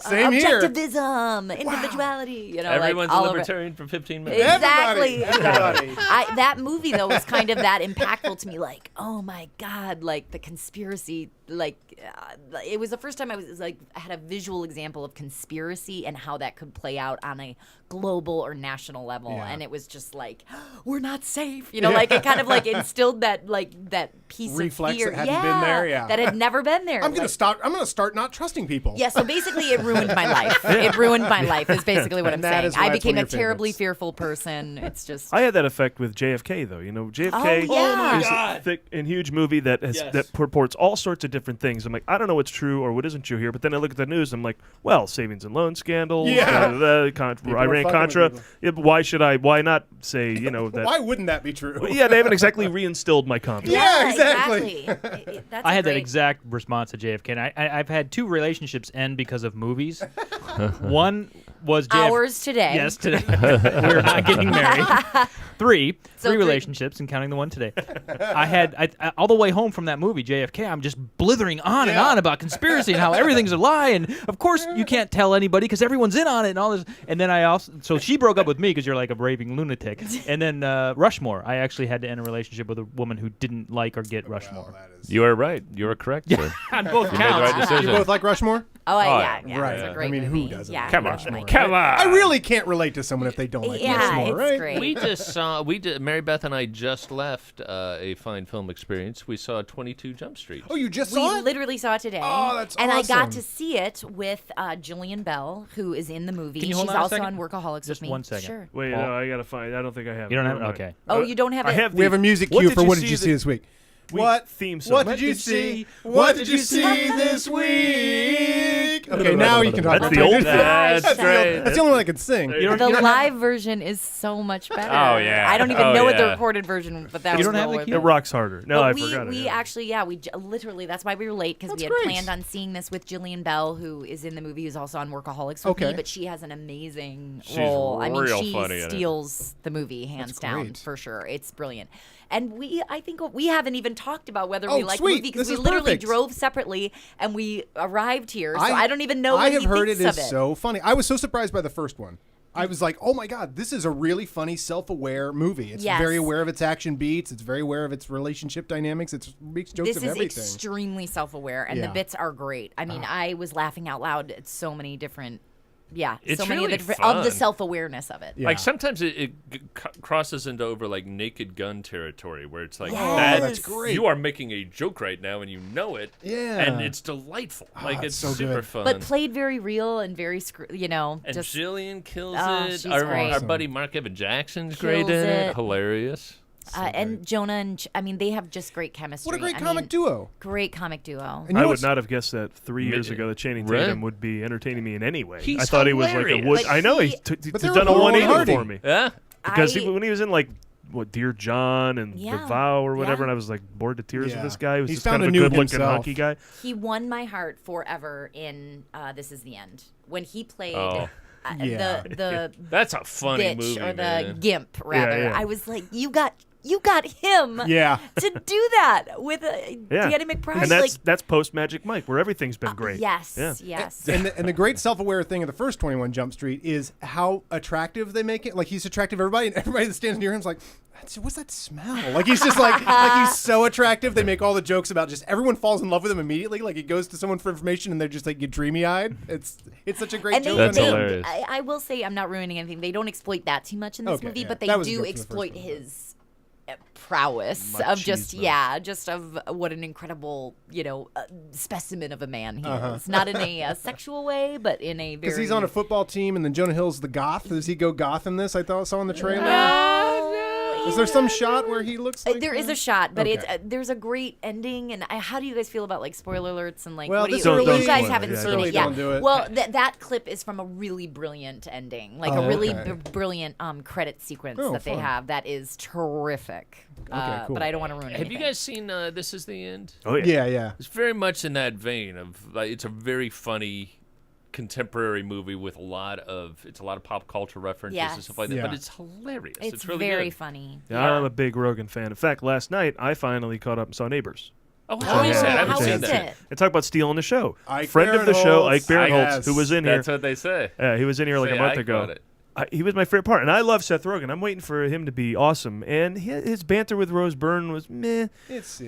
Same here. objectivism, individuality, Everyone's like, a all over. libertarian for 15 minutes. Exactly. Everybody. That movie though was kind of that impactful to me. Like, oh my god, like the conspiracy. Like, it was the first time I had a visual example of conspiracy and how that could play out on a global or national level, and it was just like, we're not safe. Like it kind of like instilled that piece Reflex of fear. that hadn't been there, yeah. that had never been there. I'm gonna start not trusting people. Yeah, so basically it ruined my life. It ruined my life is basically what I'm And that saying. is why I it's became one a of your terribly favorites. fearful person. It's just I had that effect with JFK, though. JFK yeah. is a thick and huge movie that purports all sorts of different things. I'm like, I don't know what's true or what isn't true here. But then I look at the news, I'm like, well, savings and loan scandals, Iran fucking Contra. with Yeah, but why not say, that? Why wouldn't that be true? Well, yeah, they haven't exactly reinstilled my confidence. Yeah, exactly. That's I had that great- exact response to JFK. And I've had 2 relationships end because of movies. One was Ours today. Yes, today. We're not getting married. 3 So relationships, and counting the one today. I all the way home from that movie, JFK, I'm just blithering on and on about conspiracy and how everything's a lie. And of course, you can't tell anybody because everyone's in on it and all this. And then so she broke up with me because you're like a raving lunatic. And then Rushmore, I actually had to end a relationship with a woman who didn't like or get Rushmore. You are right. You are correct, sir. On both You made the right counts. decision. You both like Rushmore? Oh, yeah. Right. It's a great I mean, movie. who doesn't? Yeah, Come on. Rushmore. Come on. I really can't relate to someone if they don't like Yeah, Rushmore, it's right? great. We just saw. Mary Beth and I just left a fine film experience. We saw 22 Jump Street. Oh, you just We saw it? literally saw it today. Oh, that's and I got awesome. to see it with Jillian Bell, who is in the movie. Can you hold She's on a also second? on Workaholics Just with me. 1 second. Sure. Wait, Paul? no, I gotta find. I don't think I have. You don't it. have it? Never mind. Okay. Oh, you don't have I it? have. We have a music cue for What Did You See This Week? What theme song? What did you see? What did you see this week? Okay, now you can talk That's about the it. old. That's great. That's the only one I can sing. The live version is so much better. Oh, yeah. I don't even Oh, know what the yeah. recorded version, but that You was don't have well the worth cue? It it. rocks harder. No, But I we forgot it. we yeah. actually literally that's why we were late because we had great. planned on seeing this with Jillian Bell, who is in the movie, who's also on Workaholics with me, Okay. but she has an amazing She's role. I mean, real she funny in it. steals the movie hands That's down great. for sure. It's brilliant. And I think we haven't even talked about whether Oh, we like sweet. the movie because This we is literally perfect. drove separately and we arrived here. So I don't even know what I have he heard thinks it of is so funny. I was so surprised by the first one. I was like, oh my God, this is a really funny, self-aware movie. It's Yes. very aware of its action beats. It's very aware of its relationship dynamics. It makes jokes This of is everything. extremely self-aware, and the Yeah. bits are great. I mean, I was laughing out loud at so many different, It's so many really of the different of the fun. self-awareness of it. Yeah. Like sometimes it crosses into over like Naked Gun territory, where it's like Yes. that's great. You are making a joke right now, and you know it. Yeah. and it's delightful. Like it's it's so super good. fun. But played very real and very, and just Jillian kills Oh, it. she's Our great. buddy Mark Evan Jackson's great Kills in it. it. Hilarious. and Jonah and I mean, they have just great chemistry. What a great I comic mean, duo. Great comic duo. And I you know would what's- not have guessed that 3 years Mi- ago that Channing Right. Tatum would be entertaining me in any way. He's I thought he was like a hilarious. wood. But I know he- he's But they were done a Laurel 180 Hardy. for me. Yeah. Because when he was in like Dear John and Yeah. The Vow or whatever, Yeah. and I was like bored to tears Yeah. with this guy. He was He's just kind found of a a new good-looking himself. hockey guy. He won my heart forever in This Is the End when he played Oh. Yeah. the That's a funny bitch movie, or the man. gimp rather. yeah. I was like, you got him Yeah. to do that with Yeah, Danny McBride. and that's post Magic Mike, where everything's been great. Yes, Yeah. yes. And the great self-aware thing of the first 21 Jump Street is how attractive they make it. Like, he's attractive to everybody, and everybody that stands near him is like, what's that smell? Like, he's just like he's so attractive. They make all the jokes about just everyone falls in love with him immediately. Like, he goes to someone for information, and they're just like, get dreamy-eyed. It's such a great And joke. That's they, hilarious. I will say, I'm not ruining anything. They don't exploit that too much in this Okay, movie, yeah. but they That was a do joke from the first exploit one. his prowess of just just of what an incredible specimen of a man he is. Not in a sexual way, but in a very Because he's on a football team, and then Jonah Hill's the goth. Does he go goth in this? I saw in the trailer. Is there some shot where he looks like there is a shot, but Okay. there's a great ending. And how do you guys feel about like spoiler alerts and like Well, what do this you, early- you guys Don't haven't spoil seen it. it yet? Don't do it. Well, that clip is from a really brilliant ending, like a really brilliant credit sequence that they fun. have. That is terrific. Okay, cool. But I don't want to ruin Have anything. you guys seen This Is the End? Oh yeah. Yeah, yeah. It's very much in that vein of like, it's a very funny contemporary movie with a lot of pop culture references and Yes. stuff like that. Yeah. But it's hilarious. It's really very good. funny. Yeah, I'm a big Rogan fan. In fact, last night I finally caught up and saw Neighbors. Oh, how is that? I haven't how seen is that. it? They talk about stealing the show. Ike Friend of the show, Barinholtz. Ike Barinholtz, Yes. who was in That's here. what they say. He was in here like Say a month Ike ago. got it. He was my favorite part, and I love Seth Rogen. I'm waiting for him to be awesome, and his banter with Rose Byrne was meh. It's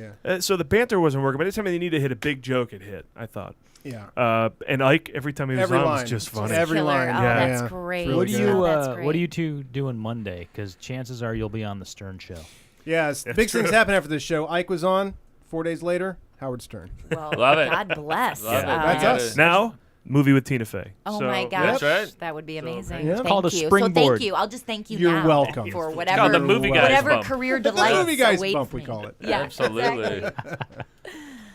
So the banter wasn't working, but anytime they needed to hit a big joke, it hit. I thought. Yeah. And Ike, every time he was Every on, line. was just funny. Every Killer. line. Oh, Yeah. that's Yeah. great. Really What do good. you Oh, that's great. What do you two doing Monday? Because chances are you'll be on the Stern Show. Yes. Big things happen after this show. Ike was on. 4 days later, Howard Stern. Well, Love it. God bless. Love it. That's You us. Now, movie with Tina Fey. Oh So, my gosh, That's right. that would be amazing. It's Thank called a you. So springboard. thank you. I'll just thank you You're now welcome. for It's whatever called the movie guys whatever bump. career The delights movie guys awaits bump, we me. call it. Yeah, Absolutely. exactly.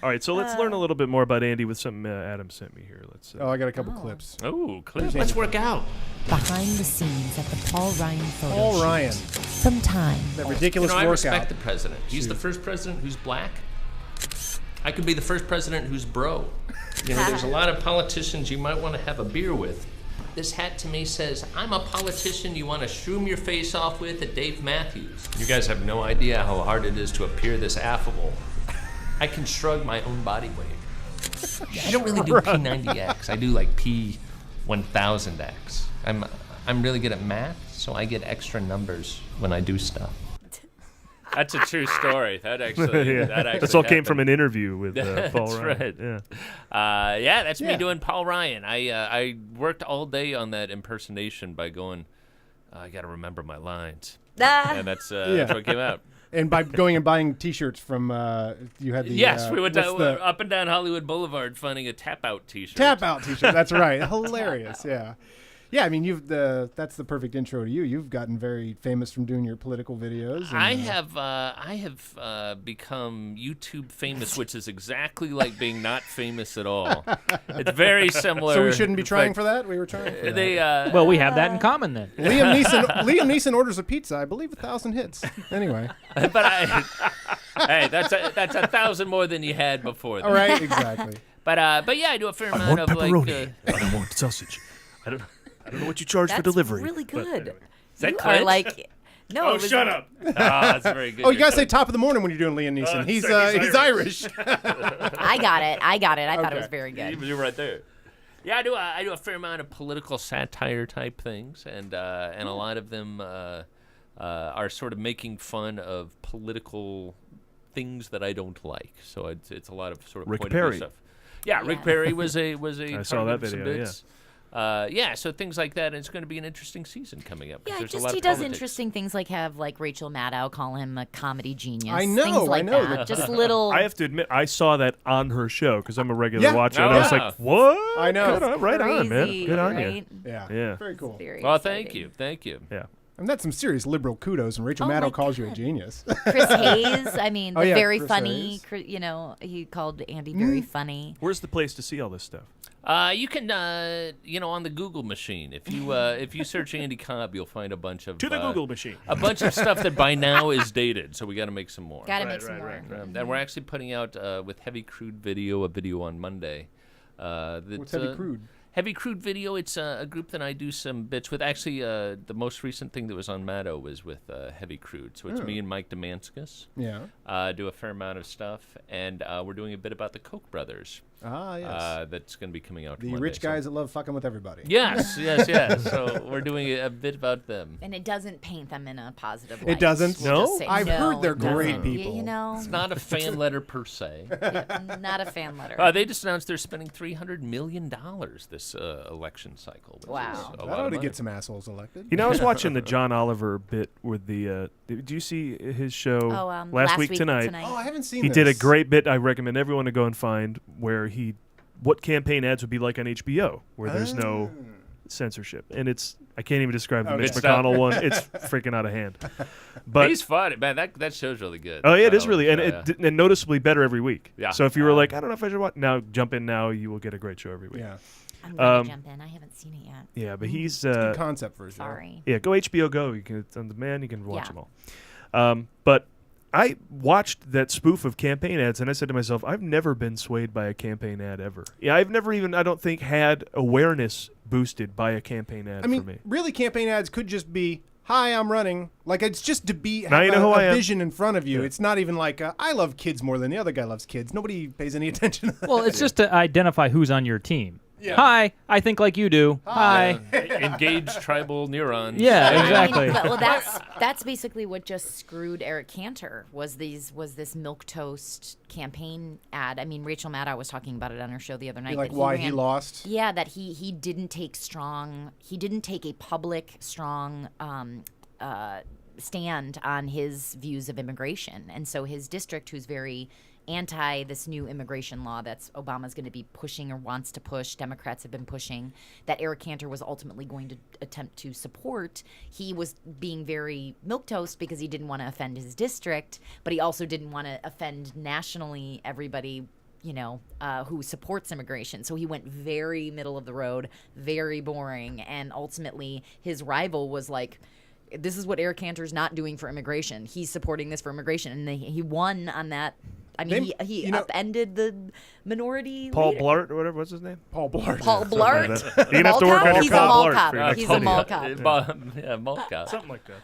All right, so let's learn a little bit more about Andy with something Adam sent me here. Let's. Oh, I got a couple clips. Oh, clip. Let's work out. Behind the scenes at the Paul Ryan photo Paul shoot. Ryan. From Time. That ridiculous I workout. respect the president. He's the first president who's black. I could be the first president who's bro. There's a lot of politicians you might want to have a beer with. This hat to me says, I'm a politician you want to shroom your face off with at Dave Matthews. You guys have no idea how hard it is to appear this affable. I can shrug my own body weight. I don't really do P90X. I do like P1000X. I'm really good at math, so I get extra numbers when I do stuff. That's a true story. That actually, This all came from an interview with Paul That's Ryan. right. Yeah. That's me doing Paul Ryan. I worked all day on that impersonation by going, I got to remember my lines. And that's what came out. And by going and buying T-shirts from, you had the Yes, we went what's the up and down Hollywood Boulevard finding a tap out T-shirt. tap out T-shirt. That's right. Hilarious. Yeah. Yeah, I mean, that's the perfect intro to you. You've gotten very famous from doing your political videos. And, I have become YouTube famous, which is exactly like being not famous at all. It's very similar. So we shouldn't be trying for that. We were trying for that. Well, we have that in common then. Liam Neeson orders a pizza. I believe 1,000 hits. Anyway. But hey, that's 1,000 more than you had before. All right, exactly. But yeah, I do a fair amount of pepperoni. I want sausage. I don't know what you charge for delivery. Really good. Anyway. Is that You are Clint? like, no. Oh, shut up. That's very good. Oh, you gotta say top of the morning when you're doing Liam Neeson. He's Irish. I got it. I thought it was very good. You're right there. Yeah, I do a fair amount of political satire type things, and a lot of them are sort of making fun of political things that I don't like. So it's a lot of sort of Rick point of view Perry. stuff. Yeah, Rick Perry was a. I saw that video. So things like that. And it's going to be an interesting season coming up. 'cause Yeah, there's a just lot he of does politics. interesting things like have like Rachel Maddow call him a comedy genius. I know, things like I know. that. Just little. I have to admit, I saw that on her show because I'm a regular watcher, and Oh, I was yeah. like, "What? I know. Good on, right on, man. Crazy, Good on right? you." Yeah. Yeah. Very cool. Very Well, exciting. thank you. Yeah. And that's some serious liberal kudos. And Rachel Oh my Maddow calls you a God. genius. Chris Hayes, I mean, Oh, yeah, very Chris funny. Hayes. He called Andy very funny. Where's the place to see all this stuff? You can, on the Google machine. If you search Andy Cobb, you'll find a bunch of To the Google machine. a bunch of stuff that by now is dated. So we got to make some more. Got to make some more. And we're actually putting out with Heavy Crude Video a video on Monday. What's Heavy Crude? Heavy Crude Video, it's a group that I do some bits with. Actually, the most recent thing that was on Maddow was with Heavy Crude. So it's me and Mike Demanskas. Yeah. Do a fair amount of stuff. And we're doing a bit about the Koch brothers. Ah, yes. That's going to be coming out The Monday, rich guys that love fucking with everybody. Yes. So we're doing a bit about them. And it doesn't paint them in a positive It light. doesn't? We'll No? just say I've heard they're it great doesn't. people. You know, It's not a fan letter per se. not a fan letter. They just announced they're spending $300 million this election cycle. Which Wow. is a That lot ought of to money. get some assholes elected. You know, I was watching the John Oliver bit with the. Did you see his show Last week Week tonight? Oh, I haven't seen He this. did a great bit. I recommend everyone to go and find what campaign ads would be like on HBO, where there's no censorship. And I can't even describe the Okay. Mitch It's not- McConnell one. It's freaking out of hand. But He's fun, man. That show's really good. oh yeah, it is McConnell, really, and and noticeably better every week. Yeah. So if you were like, I don't know if I should watch, now jump in now. You will get a great show every week. Yeah. I'm going to jump in. I haven't seen it yet. Yeah, but he's It's a good concept for a show. Sorry. Yeah, go HBO Go. You can it's on demand. You can watch Yeah. them all. But I watched that spoof of campaign ads, and I said to myself, I've never been swayed by a campaign ad ever. Yeah, I've never even, I don't think, had awareness boosted by a campaign ad I mean, for me. really, campaign ads could just be, "Hi, I'm running." Like, it's just to be Now have you know who I a am. vision in front of you. Yeah. It's not even like I love kids more than the other guy loves kids. Nobody pays any attention. To that. Well, it's just to identify who's on your team. Yeah. Hi, I think like you do. Hi. Engage tribal neurons. Yeah, exactly. Well, that's basically what just screwed Eric Cantor was this milquetoast campaign ad. I mean, Rachel Maddow was talking about it on her show the other night. Like that why ran, he lost? Yeah, that he didn't take a public strong stand on his views of immigration, and so his district, who's very anti this new immigration law that's Obama's going to be pushing or wants to push, Democrats have been pushing, that Eric Cantor was ultimately going to attempt to support. He was being very milquetoast because he didn't want to offend his district, but he also didn't want to offend nationally everybody, who supports immigration. So he went very middle of the road, very boring, and ultimately his rival was like, this is what Eric Cantor's not doing for immigration. He's supporting this for immigration, and he won on that. I mean, he upended the minority Paul leader. Blart or whatever, what's his name? Paul Blart. Paul Blart. You're going to have to work on your He's a Paul mall Blart cop. for your next He's a video. mall cop. Yeah, mall cop. Something like that.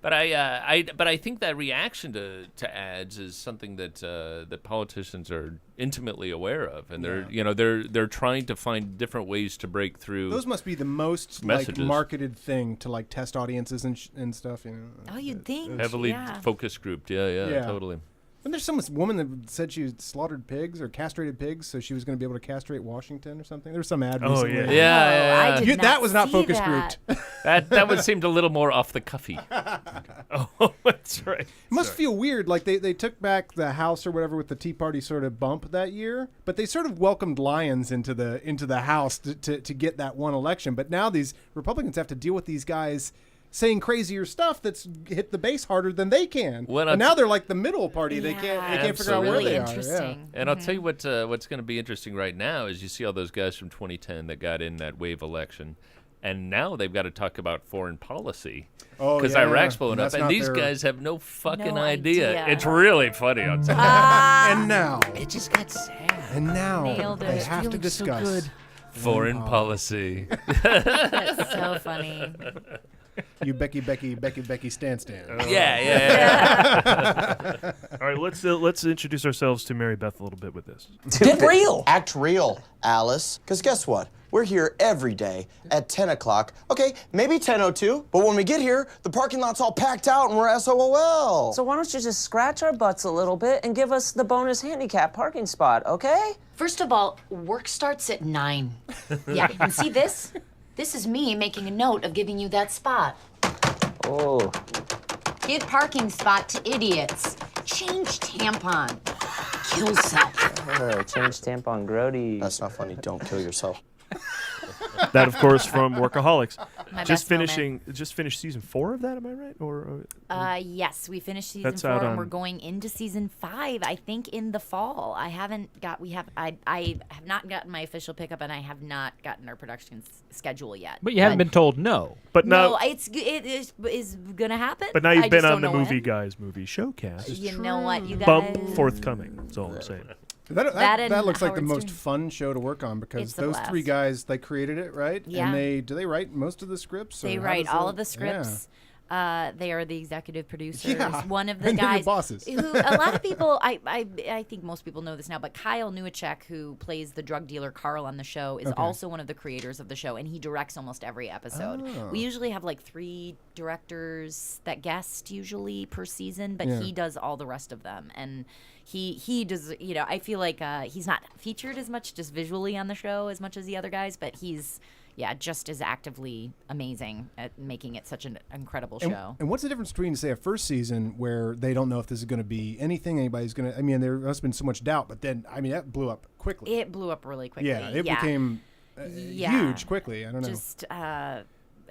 But I think that reaction to ads is something that that politicians are intimately aware of, and they're trying to find different ways to break through. Those must be the most messages. marketed thing to test audiences and stuff. Oh, you'd think. Heavily focus grouped. Yeah, totally. And there's some woman that said she slaughtered pigs or castrated pigs, so she was going to be able to castrate Washington or something. There was some ad recently. Yeah. I did that was not see focus that. grouped. That one seemed a little more off the cuffy. Oh, that's right. It must feel weird. Like they took back the House or whatever with the Tea Party sort of bump that year, but they sort of welcomed lions into the House to get that one election. But now these Republicans have to deal with these guys saying crazier stuff that's hit the base harder than they can. And now they're like the middle party. They can't figure out where really they interesting. And I'll tell you what's going to be interesting right now is you see all those guys from 2010 that got in that wave election, and now they've got to talk about foreign policy because Iraq's blowing up, and these guys have no fucking idea. It's really funny. I'll tell you. And now it just got sad. And now Nailed they it. have to discuss foreign policy. That's so funny. You Becky Stan. Yeah. All right, let's introduce ourselves to Mary Beth a little bit with this. Get real. Act real, Alice. Because guess what? We're here every day at 10 o'clock. Okay, maybe 10:02, but when we get here, the parking lot's all packed out and we're SOL. So why don't you just scratch our butts a little bit and give us the bonus handicap parking spot, okay? First of all, work starts at 9. Yeah, and see this? This is me making a note of giving you that spot. Oh. Give parking spot to idiots. Change tampon. Kill self. Change tampon grody. That's not funny. Don't kill yourself. That, of course, from Workaholics. My Just best finished season 4 of that. Am I right? Or yes, we finished season That's 4 out and we're on- going into season 5. I think in the fall. I have not gotten my official pickup, and I have not gotten our production schedule yet. But you haven't been told no. But no, it is gonna happen. But now you've I been just on the don't know Movie when. Guys movie Showcast. You know what, you guys? Bump forthcoming. That's all I'm saying. That looks like the Howard most Stern. fun show to work on because It's a those 3 blast. guys, they created it, right? Yeah. And do they write most of the scripts? They or how write does all that- of the scripts. They are the executive producers. Yeah. One of the And they're your guys bosses. who a lot of people, I think most people know this now, but Kyle Newacek, who plays the drug dealer Carl on the show, is Okay. also one of the creators of the show, and he directs almost every episode. Oh. We usually have like 3 directors that guest usually per season, but Yeah. he does all the rest of them, and he does. I feel like he's not featured as much just visually on the show as much as the other guys, but he's just as actively amazing at making it such an incredible show. And what's the difference between, say, a first season where they don't know if this is going to be anything anybody's going to? I mean, there must have been so much doubt, but then that blew up quickly. It blew up really quickly. Yeah, it became huge quickly. I don't know. Just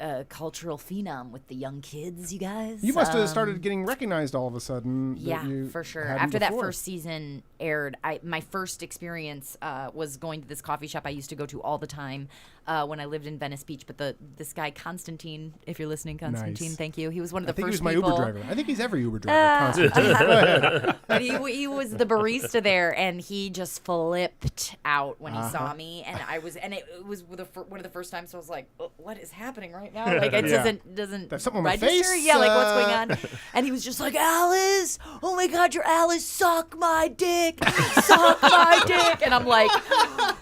a cultural phenom with the young kids, you guys. You must have started getting recognized all of a sudden. Yeah, for sure. After that first season aired, my first experience was going to this coffee shop I used to go to all the time when I lived in Venice Beach. But this guy, Constantine, if you're listening, Constantine, thank you. He was one of the first people. I think he was my Uber driver. I think he's every Uber driver, Constantine. Go ahead. But he was the barista there, and he just flipped out when he saw me. And it was one of the first times, so I was like, what is happening right now? Like, it doesn't There's something on register. my face? Yeah, like, what's going on? And he was just like, Alice, oh my God, you're Alice, suck my dick, suck my dick. And I'm like,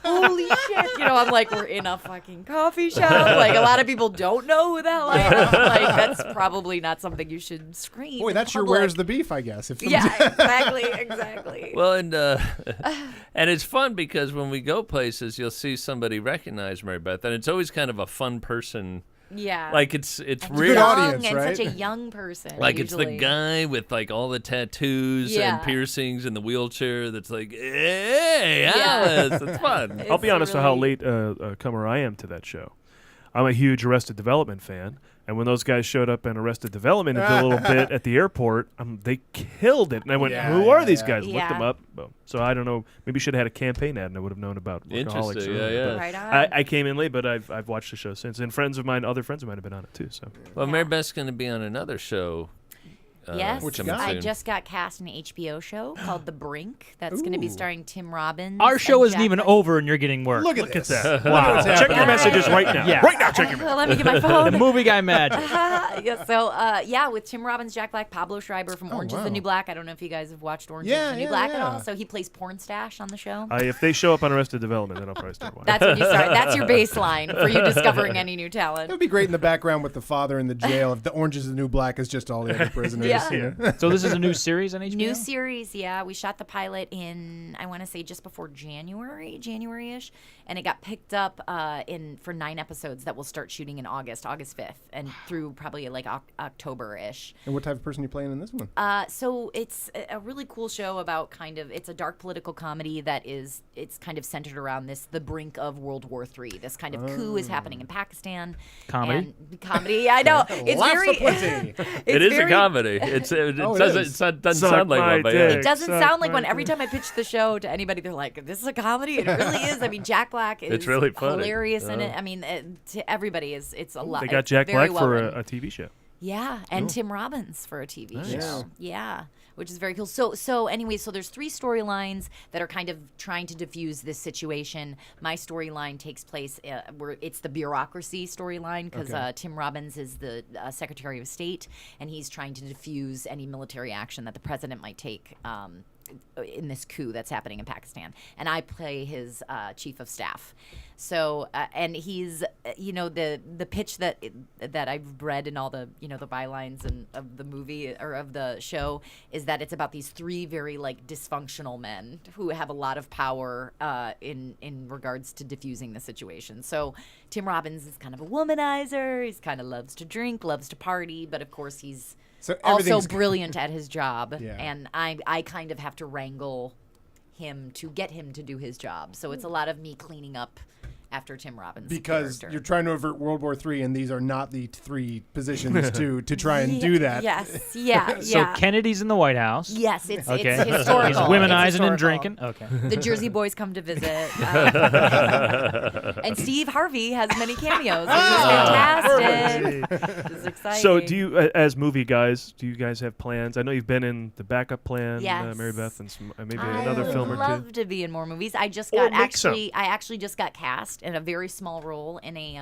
holy shit. You know, I'm like, we're in a fucking coffee shop. Like, a lot of people don't know who the hell I am. Like, that's probably not something you should scream. Boy, that's your where's the beef, I guess. Yeah, exactly. Well, and it's fun because when we go places, you'll see somebody recognize Maribeth, and it's always kind of a fun person. Yeah. Like it's really good audience, and right? Such a young person. Like usually. It's the guy with like all the tattoos and piercings in the wheelchair that's like, hey, Alice, it's fun. I'll be honest with how late comer I am to that show. I'm a huge Arrested Development fan, and when those guys showed up in Arrested Development and did a little bit at the airport, they killed it. And I went, who are these guys? Looked them up. Boom. So I don't know. Maybe should have had a campaign ad, and I would have known about Workaholics. Interesting. Yeah. Right on. I came in late, but I've watched the show since, and other friends of mine have been on it too. So. Well, Maribeth's going to be on another show. Yes, I just got cast in an HBO show called The Brink. That's going to be starring Tim Robbins. Our show isn't even over, and you're getting work. Look at that. Wow. Check your messages right now. Yeah. Right now, check your messages. Let me get my phone. The movie guy magic. With Tim Robbins, Jack Black, Pablo Schreiber from Orange is the New Black. I don't know if you guys have watched Orange is the New Black at all. So he plays Porn Stash on the show. If they show up on Arrested Development, then I'll probably start watching. That's when you start. That's your baseline for you discovering any new talent. It would be great in the background with the father in the jail if the Orange is the New Black is just all the other prisoners. Yeah. So this is a new series on HBO? New series, yeah. We shot the pilot in, I want to say, just before January-ish, and it got picked up for 9 episodes that we'll start shooting in August 5th, and through probably like October-ish. And what type of person are you playing in this one? So it's a really cool show about it's a dark political comedy it's kind of centered around the brink of World War III. This kind of coup is happening in Pakistan. Comedy? Comedy, I know. It's Lots of plenty. It is a comedy. It doesn't sound like one, but it doesn't sound like one. Every time I pitch the show to anybody, they're like, "This is a comedy." And it really is. I mean, Jack Black is really funny. Hilarious in it. I mean, to everybody it's a lot. They got Jack Black for a TV show. Yeah, and Tim Robbins for a TV show. Yeah, which is very cool. So anyway, there's 3 storylines that are kind of trying to diffuse this situation. My storyline takes place where it's the bureaucracy storyline because Tim Robbins is the Secretary of State, and he's trying to diffuse any military action that the president might take in this coup that's happening in Pakistan. And I play his chief of staff. So and he's the pitch that I've read in all the the bylines and of the movie or of the show is that it's about these 3 very like dysfunctional men who have a lot of power in regards to diffusing the situation. So Tim Robbins is kind of a womanizer. He's kind of loves to drink, loves to party, but of course he's also brilliant at his job. And I kind of have to wrangle him to get him to do his job. So it's a lot of me cleaning up after Tim Robbins' because character. You're trying to avert World War III, and these are not the 3 positions to try and do that. Yes, yeah. So Kennedy's in the White House. Yes, it's historical. He's womanizing and drinking. Okay. The Jersey Boys come to visit. And Steve Harvey has many cameos, which is fantastic. It's exciting. So do you, as movie guys, do you guys have plans? I know you've been in the backup plan, yes. Maribeth, and maybe another film or two. I love to be in more movies. I actually just got cast in a very small role in a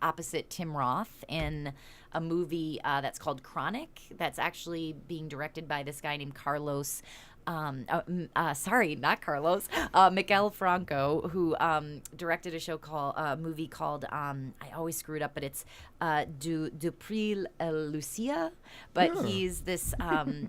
opposite Tim Roth in a movie that's called Chronic that's actually being directed by this guy named Carlos Miguel Franco, who directed a movie called I always screw it up, but it's Dupril Lucia, but he's this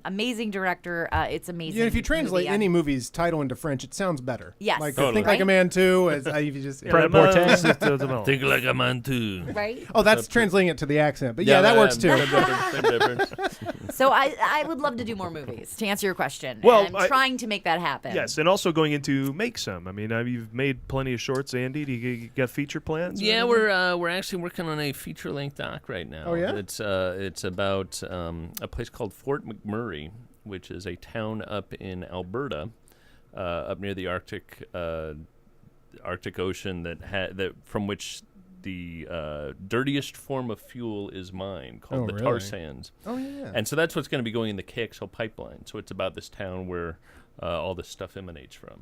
amazing director. It's amazing. Yeah, if you translate any movie's title into French, it sounds better. Yes, like Think Like a Man 2. As you just Think Like a Man 2. Right. Oh, that's translating it to the accent, but that works too. So I would love to do more movies, to answer your question. Well, and I'm trying to make that happen. Yes, and also going into make some. I mean, you've made plenty of shorts, Andy. Do you got feature plans? Yeah, we're actually working on a feature-length doc right now. Oh, yeah? It's about a place called Fort McMurray, which is a town up in Alberta, up near the Arctic Ocean that from which the dirtiest form of fuel is mined, called the tar sands. Oh, yeah. And so that's what's going to be going in the KXL pipeline. So it's about this town where all this stuff emanates from.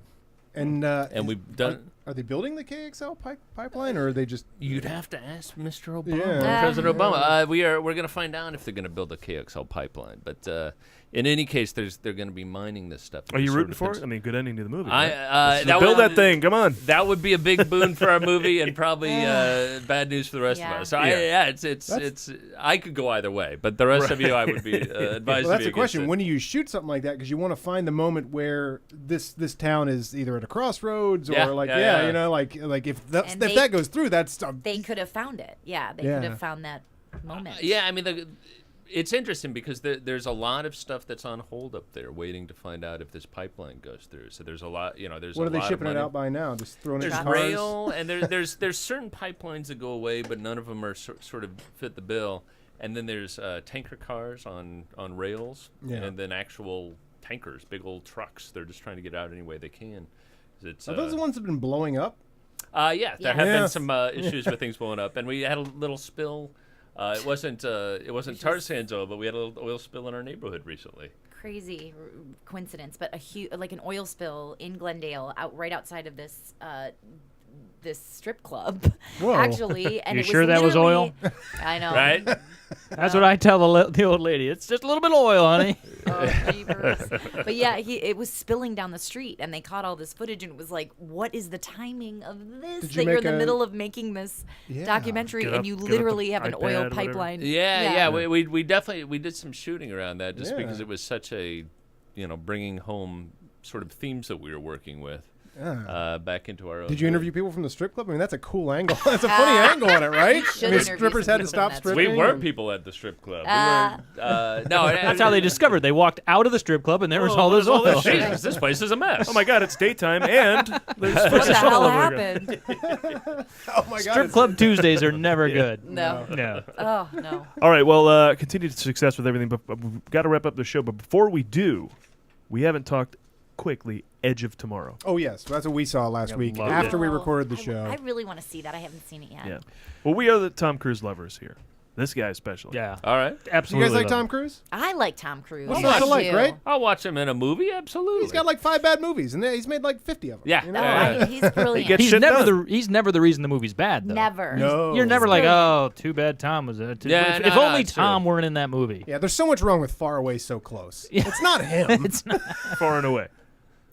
And we've done. Are they building the KXL pipeline, or are they just? You'd have to ask Mr. Obama, Yeah. President Obama. We're going to find out if they're going to build a KXL pipeline. But in any case, they're going to be mining this stuff. Are you rooting for it? I mean, good ending to the movie. Build that thing. Come on. That would be a big boon for our movie, and probably bad news for the rest of us. So it's I could go either way, but the rest of you, I would be advised. Well, that's to be the question. it. When do you shoot something like that? Because you want to find the moment where this town is either at a crossroads or you know, like if that goes through, that's they could have found it. Yeah, they could have found that moment. Yeah, I mean, it's interesting because there's a lot of stuff that's on hold up there, waiting to find out if this pipeline goes through. So there's a lot, there's what a are they lot shipping of it money. out by now? Just throwing it in There's cars? rail, and there's certain pipelines that go away, but none of them are sort of fit the bill. And then there's tanker cars on rails, and then actual tankers, big old trucks. They're just trying to get out any way they can. Are those the ones that have been blowing up? Yeah, there have been some issues with things blowing up, and we had a little spill. It wasn't tar sands, but we had a little oil spill in our neighborhood recently. Crazy coincidence, but like an oil spill in Glendale, right outside of this strip club. Whoa. Actually, and you it was sure that was oil? I know, right? That's what I tell the old lady. It's just a little bit of oil, honey. But yeah, it was spilling down the street, and they caught all this footage, and it was like, what is the timing of this? That you're in the middle of making this documentary, and you literally have an oil pipeline. Yeah. We definitely did some shooting around that just because it was such a, bringing home sort of themes that we were working with. Back into our own. Did you interview people from the strip club? I mean, that's a cool angle. That's a funny angle on it, right? I mean, strippers had to stop stripping. We were people at the strip club. No, that's how they discovered. They walked out of the strip club, and there was all this oil. Jesus, this place is a mess. Oh my God, it's daytime, and there's what the hell happened? Oh my God, strip club Tuesdays are never good. No. Oh no. All right, well, continued success with everything, but we've got to wrap up the show. But before we do, we haven't talked quickly. Edge of Tomorrow. Oh yes, that's what we saw last week after we recorded the show. I really want to see that. I haven't seen it yet. Yeah. Well, we are the Tom Cruise lovers here. This guy especially. Yeah. All right. Absolutely. You guys like Tom Cruise? I like Tom Cruise. What's not to like, right? I'll watch him in a movie. Absolutely. He's got like 5 bad movies, and he's made like 50 of them. Yeah. He's brilliant. He's never the reason the movie's bad, though. Never. No. You're never like, oh, too bad Tom was in it. If only Tom weren't in that movie. Yeah, there's so much wrong with Far Away So Close. It's not him. It's not. Far and Away.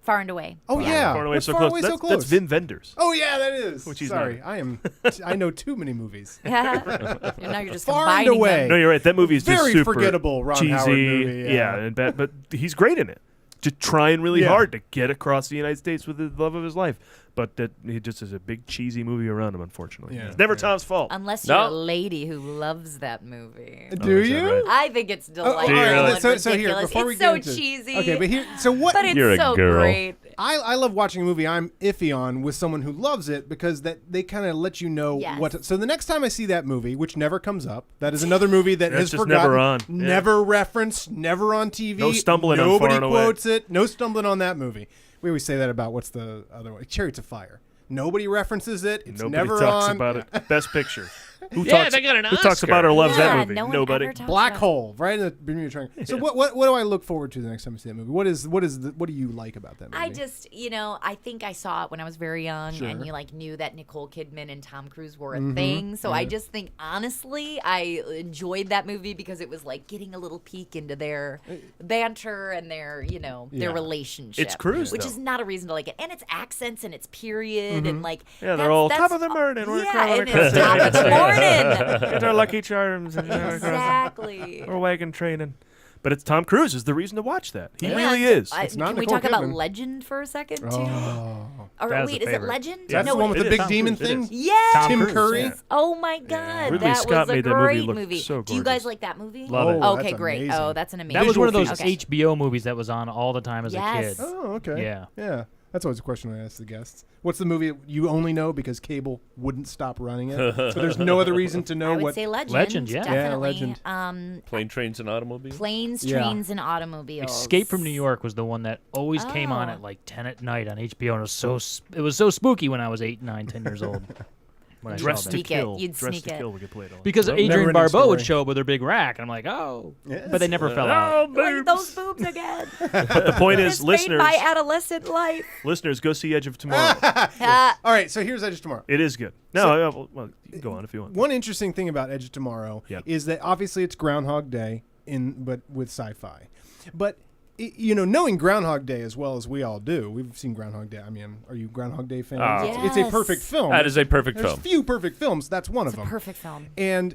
Far and Away. Oh yeah, Far and Away, What's so, Far close. Away That's, So Close. That's Vin Vendors. Oh yeah, that is. Which he's Sorry, not. I know too many movies. Yeah. Now you're just Far and combining Away. them. No, you're right. That movie is just Very super forgettable Ron cheesy. Howard movie, yeah. And bad, but he's great in it. Just trying really hard to get across the United States with the love of his life. But that he just is a big cheesy movie around him, unfortunately. Yeah. It's never Tom's fault. Unless you're a lady who loves that movie. Do you? Right? I think it's delightful. Really? And So here, ridiculous. before we It's get so into cheesy. Okay, but here, so what? But it's You're a so girl. great. I love watching a movie I'm iffy on with someone who loves it because they kind of let you know what. So the next time I see that movie, which never comes up, that is another movie that That's is just forgotten, never on. never referenced, never on TV. No stumbling on Nobody Far and Away. quotes it. No stumbling on that movie. We always say that about what's the other one? Chariots of Fire. Nobody references it. It's Nobody never talks on. about it. Best Picture. Who Yeah, talks, they got an Who talks Oscar. about or loves that Yeah, movie? no one Nobody. ever talks Black about Hole, right in the Bermuda Triangle. So what do I look forward to the next time I see that movie? What do you like about that movie? I just, I think I saw it when I was very young, Sure. and you knew that Nicole Kidman and Tom Cruise were a thing. So I just think, honestly, I enjoyed that movie because it was like getting a little peek into their banter and their, their relationship. It's Cruise, which though. is not a reason to like it, and it's accents and it's period and like Yeah, they're all top of the morning. We're and it's top of the morning. Get our Lucky Charms. And Exactly. We're wagon training. But it's Tom Cruise is the reason to watch that. He really is. Can we talk about Legend for a second, too? Or wait, is it Legend? That's the one with the big demon thing? Yes. Tim Curry? Yes. Oh, my God. Ridley That Scott was a made that movie great look movie. so Do you guys like that movie? Love it. Okay, that's great. amazing. Oh, that's an amazing That was one of those Okay. HBO movies that was on all the time as a kid. Oh, okay. Yeah. Yeah. That's always a question I ask the guests. What's the movie you only know because cable wouldn't stop running it? So there's no other reason to know I would what. say Legend. Legend, yeah. Definitely. Yeah, Legend. Plane, Trains, and Automobiles. Planes, Trains, and Automobiles. Escape from New York was the one that always came on at like 10 at night on HBO, and it was so spooky when I when 8, 9, 10 years old. When I Dress saw to that. Kill. You'd Dress sneak to it. Kill would get played all Because the time. Adrian Never-ending Barbeau would story. show up with her big rack, and I'm like, oh. Yes. But they never fell out. Like those boobs again. But the point is, This made listeners, my adolescent life. listeners, go see Edge of Tomorrow. All right, so here's Edge of Tomorrow. It is good. No, well, you can go on if you want. One interesting thing about Edge of Tomorrow is that obviously it's Groundhog Day, but with sci-fi. But knowing Groundhog Day as well as we all do, we've seen Groundhog Day. I mean, are you Groundhog Day fans? It's a perfect film. That is a perfect There's film. few perfect films. That's one of them. Perfect film. And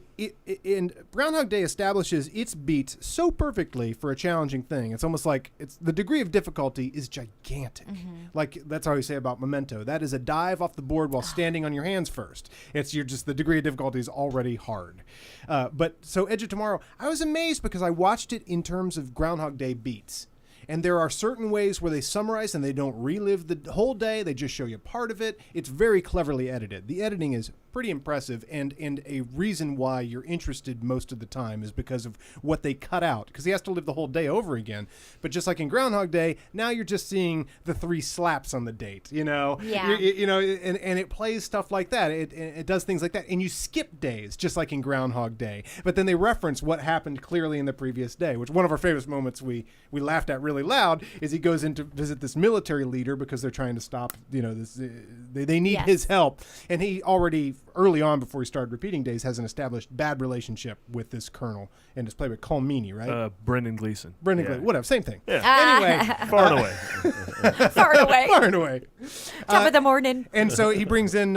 Groundhog Day establishes its beats so perfectly for a challenging thing. It's almost like the degree of difficulty is gigantic. Like that's how we say about Memento. That is a dive off the board while standing on your hands first. The degree of difficulty is already hard. But so Edge of Tomorrow, I was amazed because I watched it in terms of Groundhog Day beats. And there are certain ways where they summarize and they don't relive the whole day. They just show you part of it. It's very cleverly edited. The editing is pretty impressive, and a reason why you're interested most of the time is because of what they cut out, because he has to live the whole day over again. But just like in Groundhog Day, now you're just seeing the 3 slaps on the date, Yeah. And it plays stuff like that. It does things like that. And you skip days, just like in Groundhog Day. But then they reference what happened clearly in the previous day, which one of our favorite moments we laughed at really loud is he goes in to visit this military leader because they're trying to stop, this. They need his help. And he already, early on before he started repeating days, has an established bad relationship with this colonel, and it's played by Colmini, right? Brendan Gleeson. Gleeson, whatever, same thing. Yeah. Anyway. Far and away. Far and away. Far and away. Top of the morning. And so he brings in,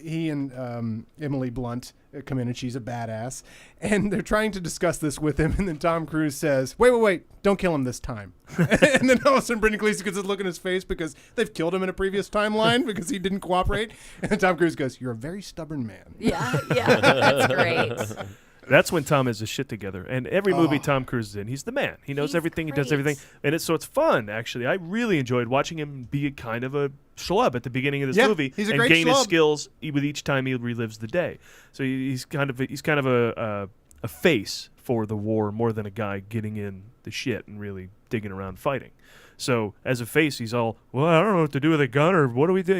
he and Emily Blunt come in, and she's a badass. And they're trying to discuss this with him, and then Tom Cruise says, wait, don't kill him this time. And then all of a sudden Brendan Gleeson gets this look in his face because they've killed him in a previous timeline because he didn't cooperate. And Tom Cruise goes, you're a very stubborn man. Yeah, that's great. That's when Tom has his shit together. And every movie Tom Cruise is in, he's the man. He knows everything. He does everything. And it's fun, actually. I really enjoyed watching him be kind of a schlub at the beginning of this movie he's a and great gain his schlub. skills with each time he relives the day. So he's kind of a face for the war more than a guy getting in the shit and really digging around fighting. So as a face, he's all, well, I don't know what to do with a gun or what do we do?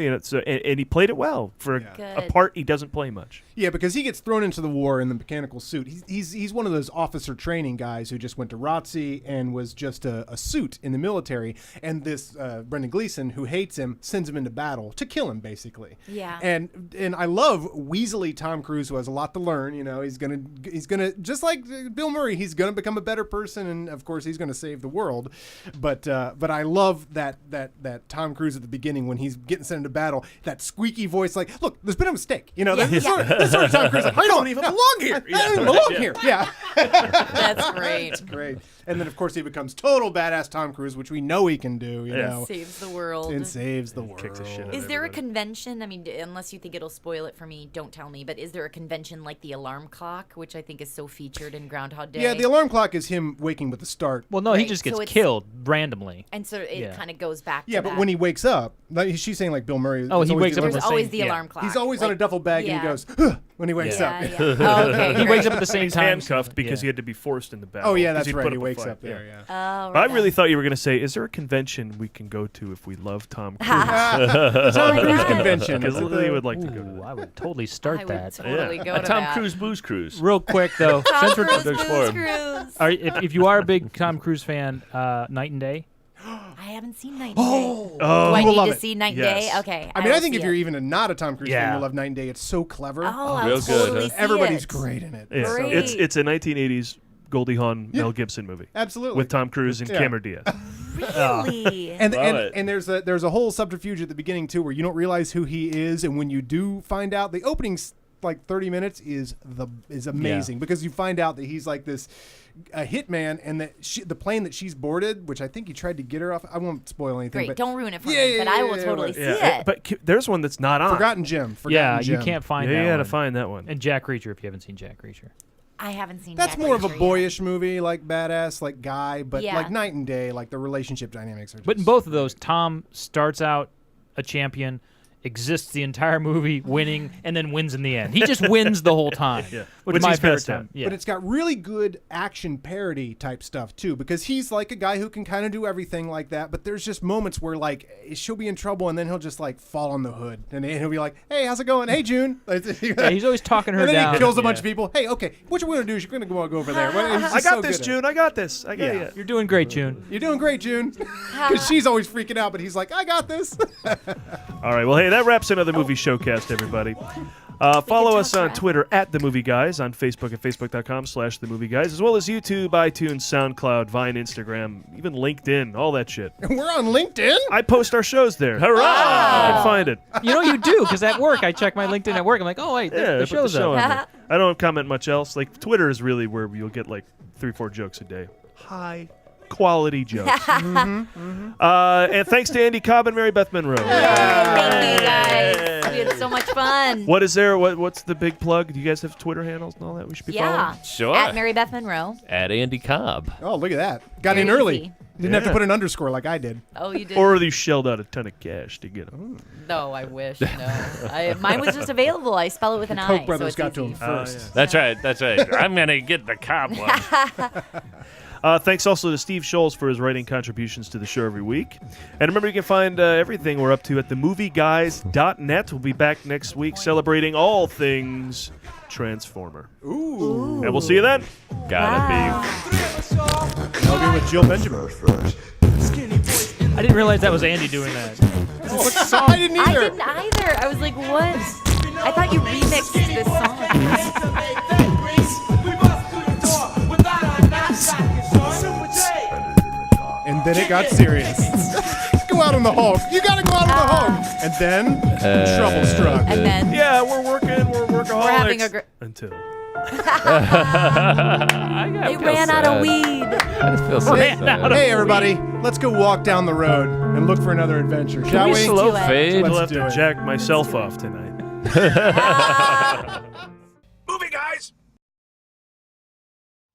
And he played it well for a part he doesn't play much. Yeah, because he gets thrown into the war in the mechanical suit. He's one of those officer training guys who just went to ROTC and was just a suit in the military. And this Brendan Gleeson, who hates him, sends him into battle to kill him, basically. Yeah. And I love Weaselly Tom Cruise, who has a lot to learn. He's gonna just like Bill Murray, he's gonna become a better person, and of course he's gonna save the world. But I love that Tom Cruise at the beginning when he's getting sent into battle, that squeaky voice, like, look, there's been a mistake. This sort of Tom Cruise, like, I don't even belong here. I don't even belong here. Yeah. That's great. That's great. And then, of course, he becomes total badass Tom Cruise, which we know he can do, you know. Saves the world. And saves the world. Kicks the shit out Is of there a everybody. convention? I mean, unless you think it'll spoil it for me, don't tell me. But is there a convention like the alarm clock, which I think is so featured in Groundhog Day? Yeah, the alarm clock is him waking with the start. Well, no, he Right, just so gets it's- killed randomly. And so it Yeah. kind of goes back Yeah, to but that. when he wakes up, she's saying like Bill Murray. Oh, it's he always wakes the up alarm at the clock. always same- the yeah. alarm clock. He's always on a Like, duffel bag and he yeah. goes, "Huh," when he wakes Yeah, up. yeah. Oh, okay, He wakes up at the same He's time. handcuffed because he Yeah. had to be forced into battle. Oh, yeah, 'cause that's he'd right. put He up a wakes fight. up there, yeah. Oh, I right really on. thought you were going to say, is there a convention we can go to if we love Tom Cruise? Tom Cruise God. convention. Because Is it Lily the- would like to go to Ooh, that. I would totally start I would that. totally go A to Tom that. Cruise booze cruise. Real quick though, Tom since we're Cruise, There's Booze more. Cruise. if you are a big Tom Cruise fan, Night and Day. I haven't seen Night and Oh, Day. oh, Do I you will need love to it. see Night and Yes. Day? Okay. I mean, I will think see if you're it. even not a Tom Cruise fan, Yeah. you'll love Night and Day. It's so clever. Oh, I'll Real good, totally huh? see Everybody's it. great in it. Yeah. So- Great. It's a 1980s Goldie Hawn Mel Gibson movie. Absolutely. With Tom Cruise and Yeah. Cameron Diaz. Really? And Love it. and there's a whole subterfuge at the beginning too, where you don't realize who he is, and when you do find out, the opening like 30 minutes is amazing because you find out that he's like this a hitman, and that the plane that she's boarded, which I think he tried to get her off. I won't spoil anything. Great, but don't ruin it for me. But I will totally see it. But there's one that's not on. Forgotten Gem. You can't find that one. You got to find that one. And Jack Reacher, if you haven't seen Jack Reacher. I haven't seen. That's Jack more of a Reacher boyish movie, like badass, like guy, but Yeah. like night and day, like the relationship dynamics are. But in both of those, Tom starts out a champion, exists the entire movie winning, and then wins in the end. He just wins the whole time. Which is my favorite time. Yeah. But it's got really good action parody type stuff too, because he's like a guy who can kind of do everything like that. But there's just moments where like she'll be in trouble, and then he'll just like fall on the hood, and he'll be like, "Hey, how's it going? Hey, June." Yeah, he's always talking her and then down. he kills a bunch of people. Hey, okay, what you're gonna do is you're gonna go over there. I got this, June. I got this. I got you. You're doing great, June. You're doing great, June. Because she's always freaking out, but he's like, "I got this." All right. Well, hey, that wraps another movie Showcast, everybody. Follow us on Twitter at The Movie Guys, on Facebook at facebook.com/TheMovieGuys, as well as YouTube, iTunes, SoundCloud, Vine, Instagram, even LinkedIn, all that shit. We're on LinkedIn? I post our shows there. Hurrah! Wow. You can find it. You know you do, because at work, I check my LinkedIn at work. I'm like, oh, wait, Yeah, the put show's show up. on there. I don't comment much else. Like, Twitter is really where you'll get like 3-4 jokes a day. High quality jokes. And thanks to Andy Cobb and Maribeth Monroe. Thank you guys. We had so much fun. What is there? What's the big plug? Do you guys have Twitter handles and all that we should be following? Sure. At Maribeth Monroe. At Andy Cobb. Oh, look at that. Got Very in early. easy. Didn't have to put an underscore like I did. Oh, you did. Or you shelled out a ton of cash to get them. No, I wish. No, mine was just available. I spell it with an I. Koch brothers so it's got to easy. him first. That's right. That's right. I'm going to get the Cobb one. Thanks also to Steve Scholes for his writing contributions to the show every week. And remember, you can find everything we're up to at themovieguys.net. We'll be back next week celebrating all things Transformer. Ooh. And we'll see you then. Gotta I'll be with Jill Benjamin. I didn't realize that was Andy doing that. What song? I didn't either. I didn't either. I was like, what? I thought you remixed this song. And then it got serious. Go out on the Hulk. You gotta go out on the Hulk. And then trouble struck. And then we're workaholics. We're having a until they ran out of weed. Hey, everybody, let's go walk down the road and look for another adventure, shall we? Slow fade. Let's I'll have do to it. jack myself off tonight.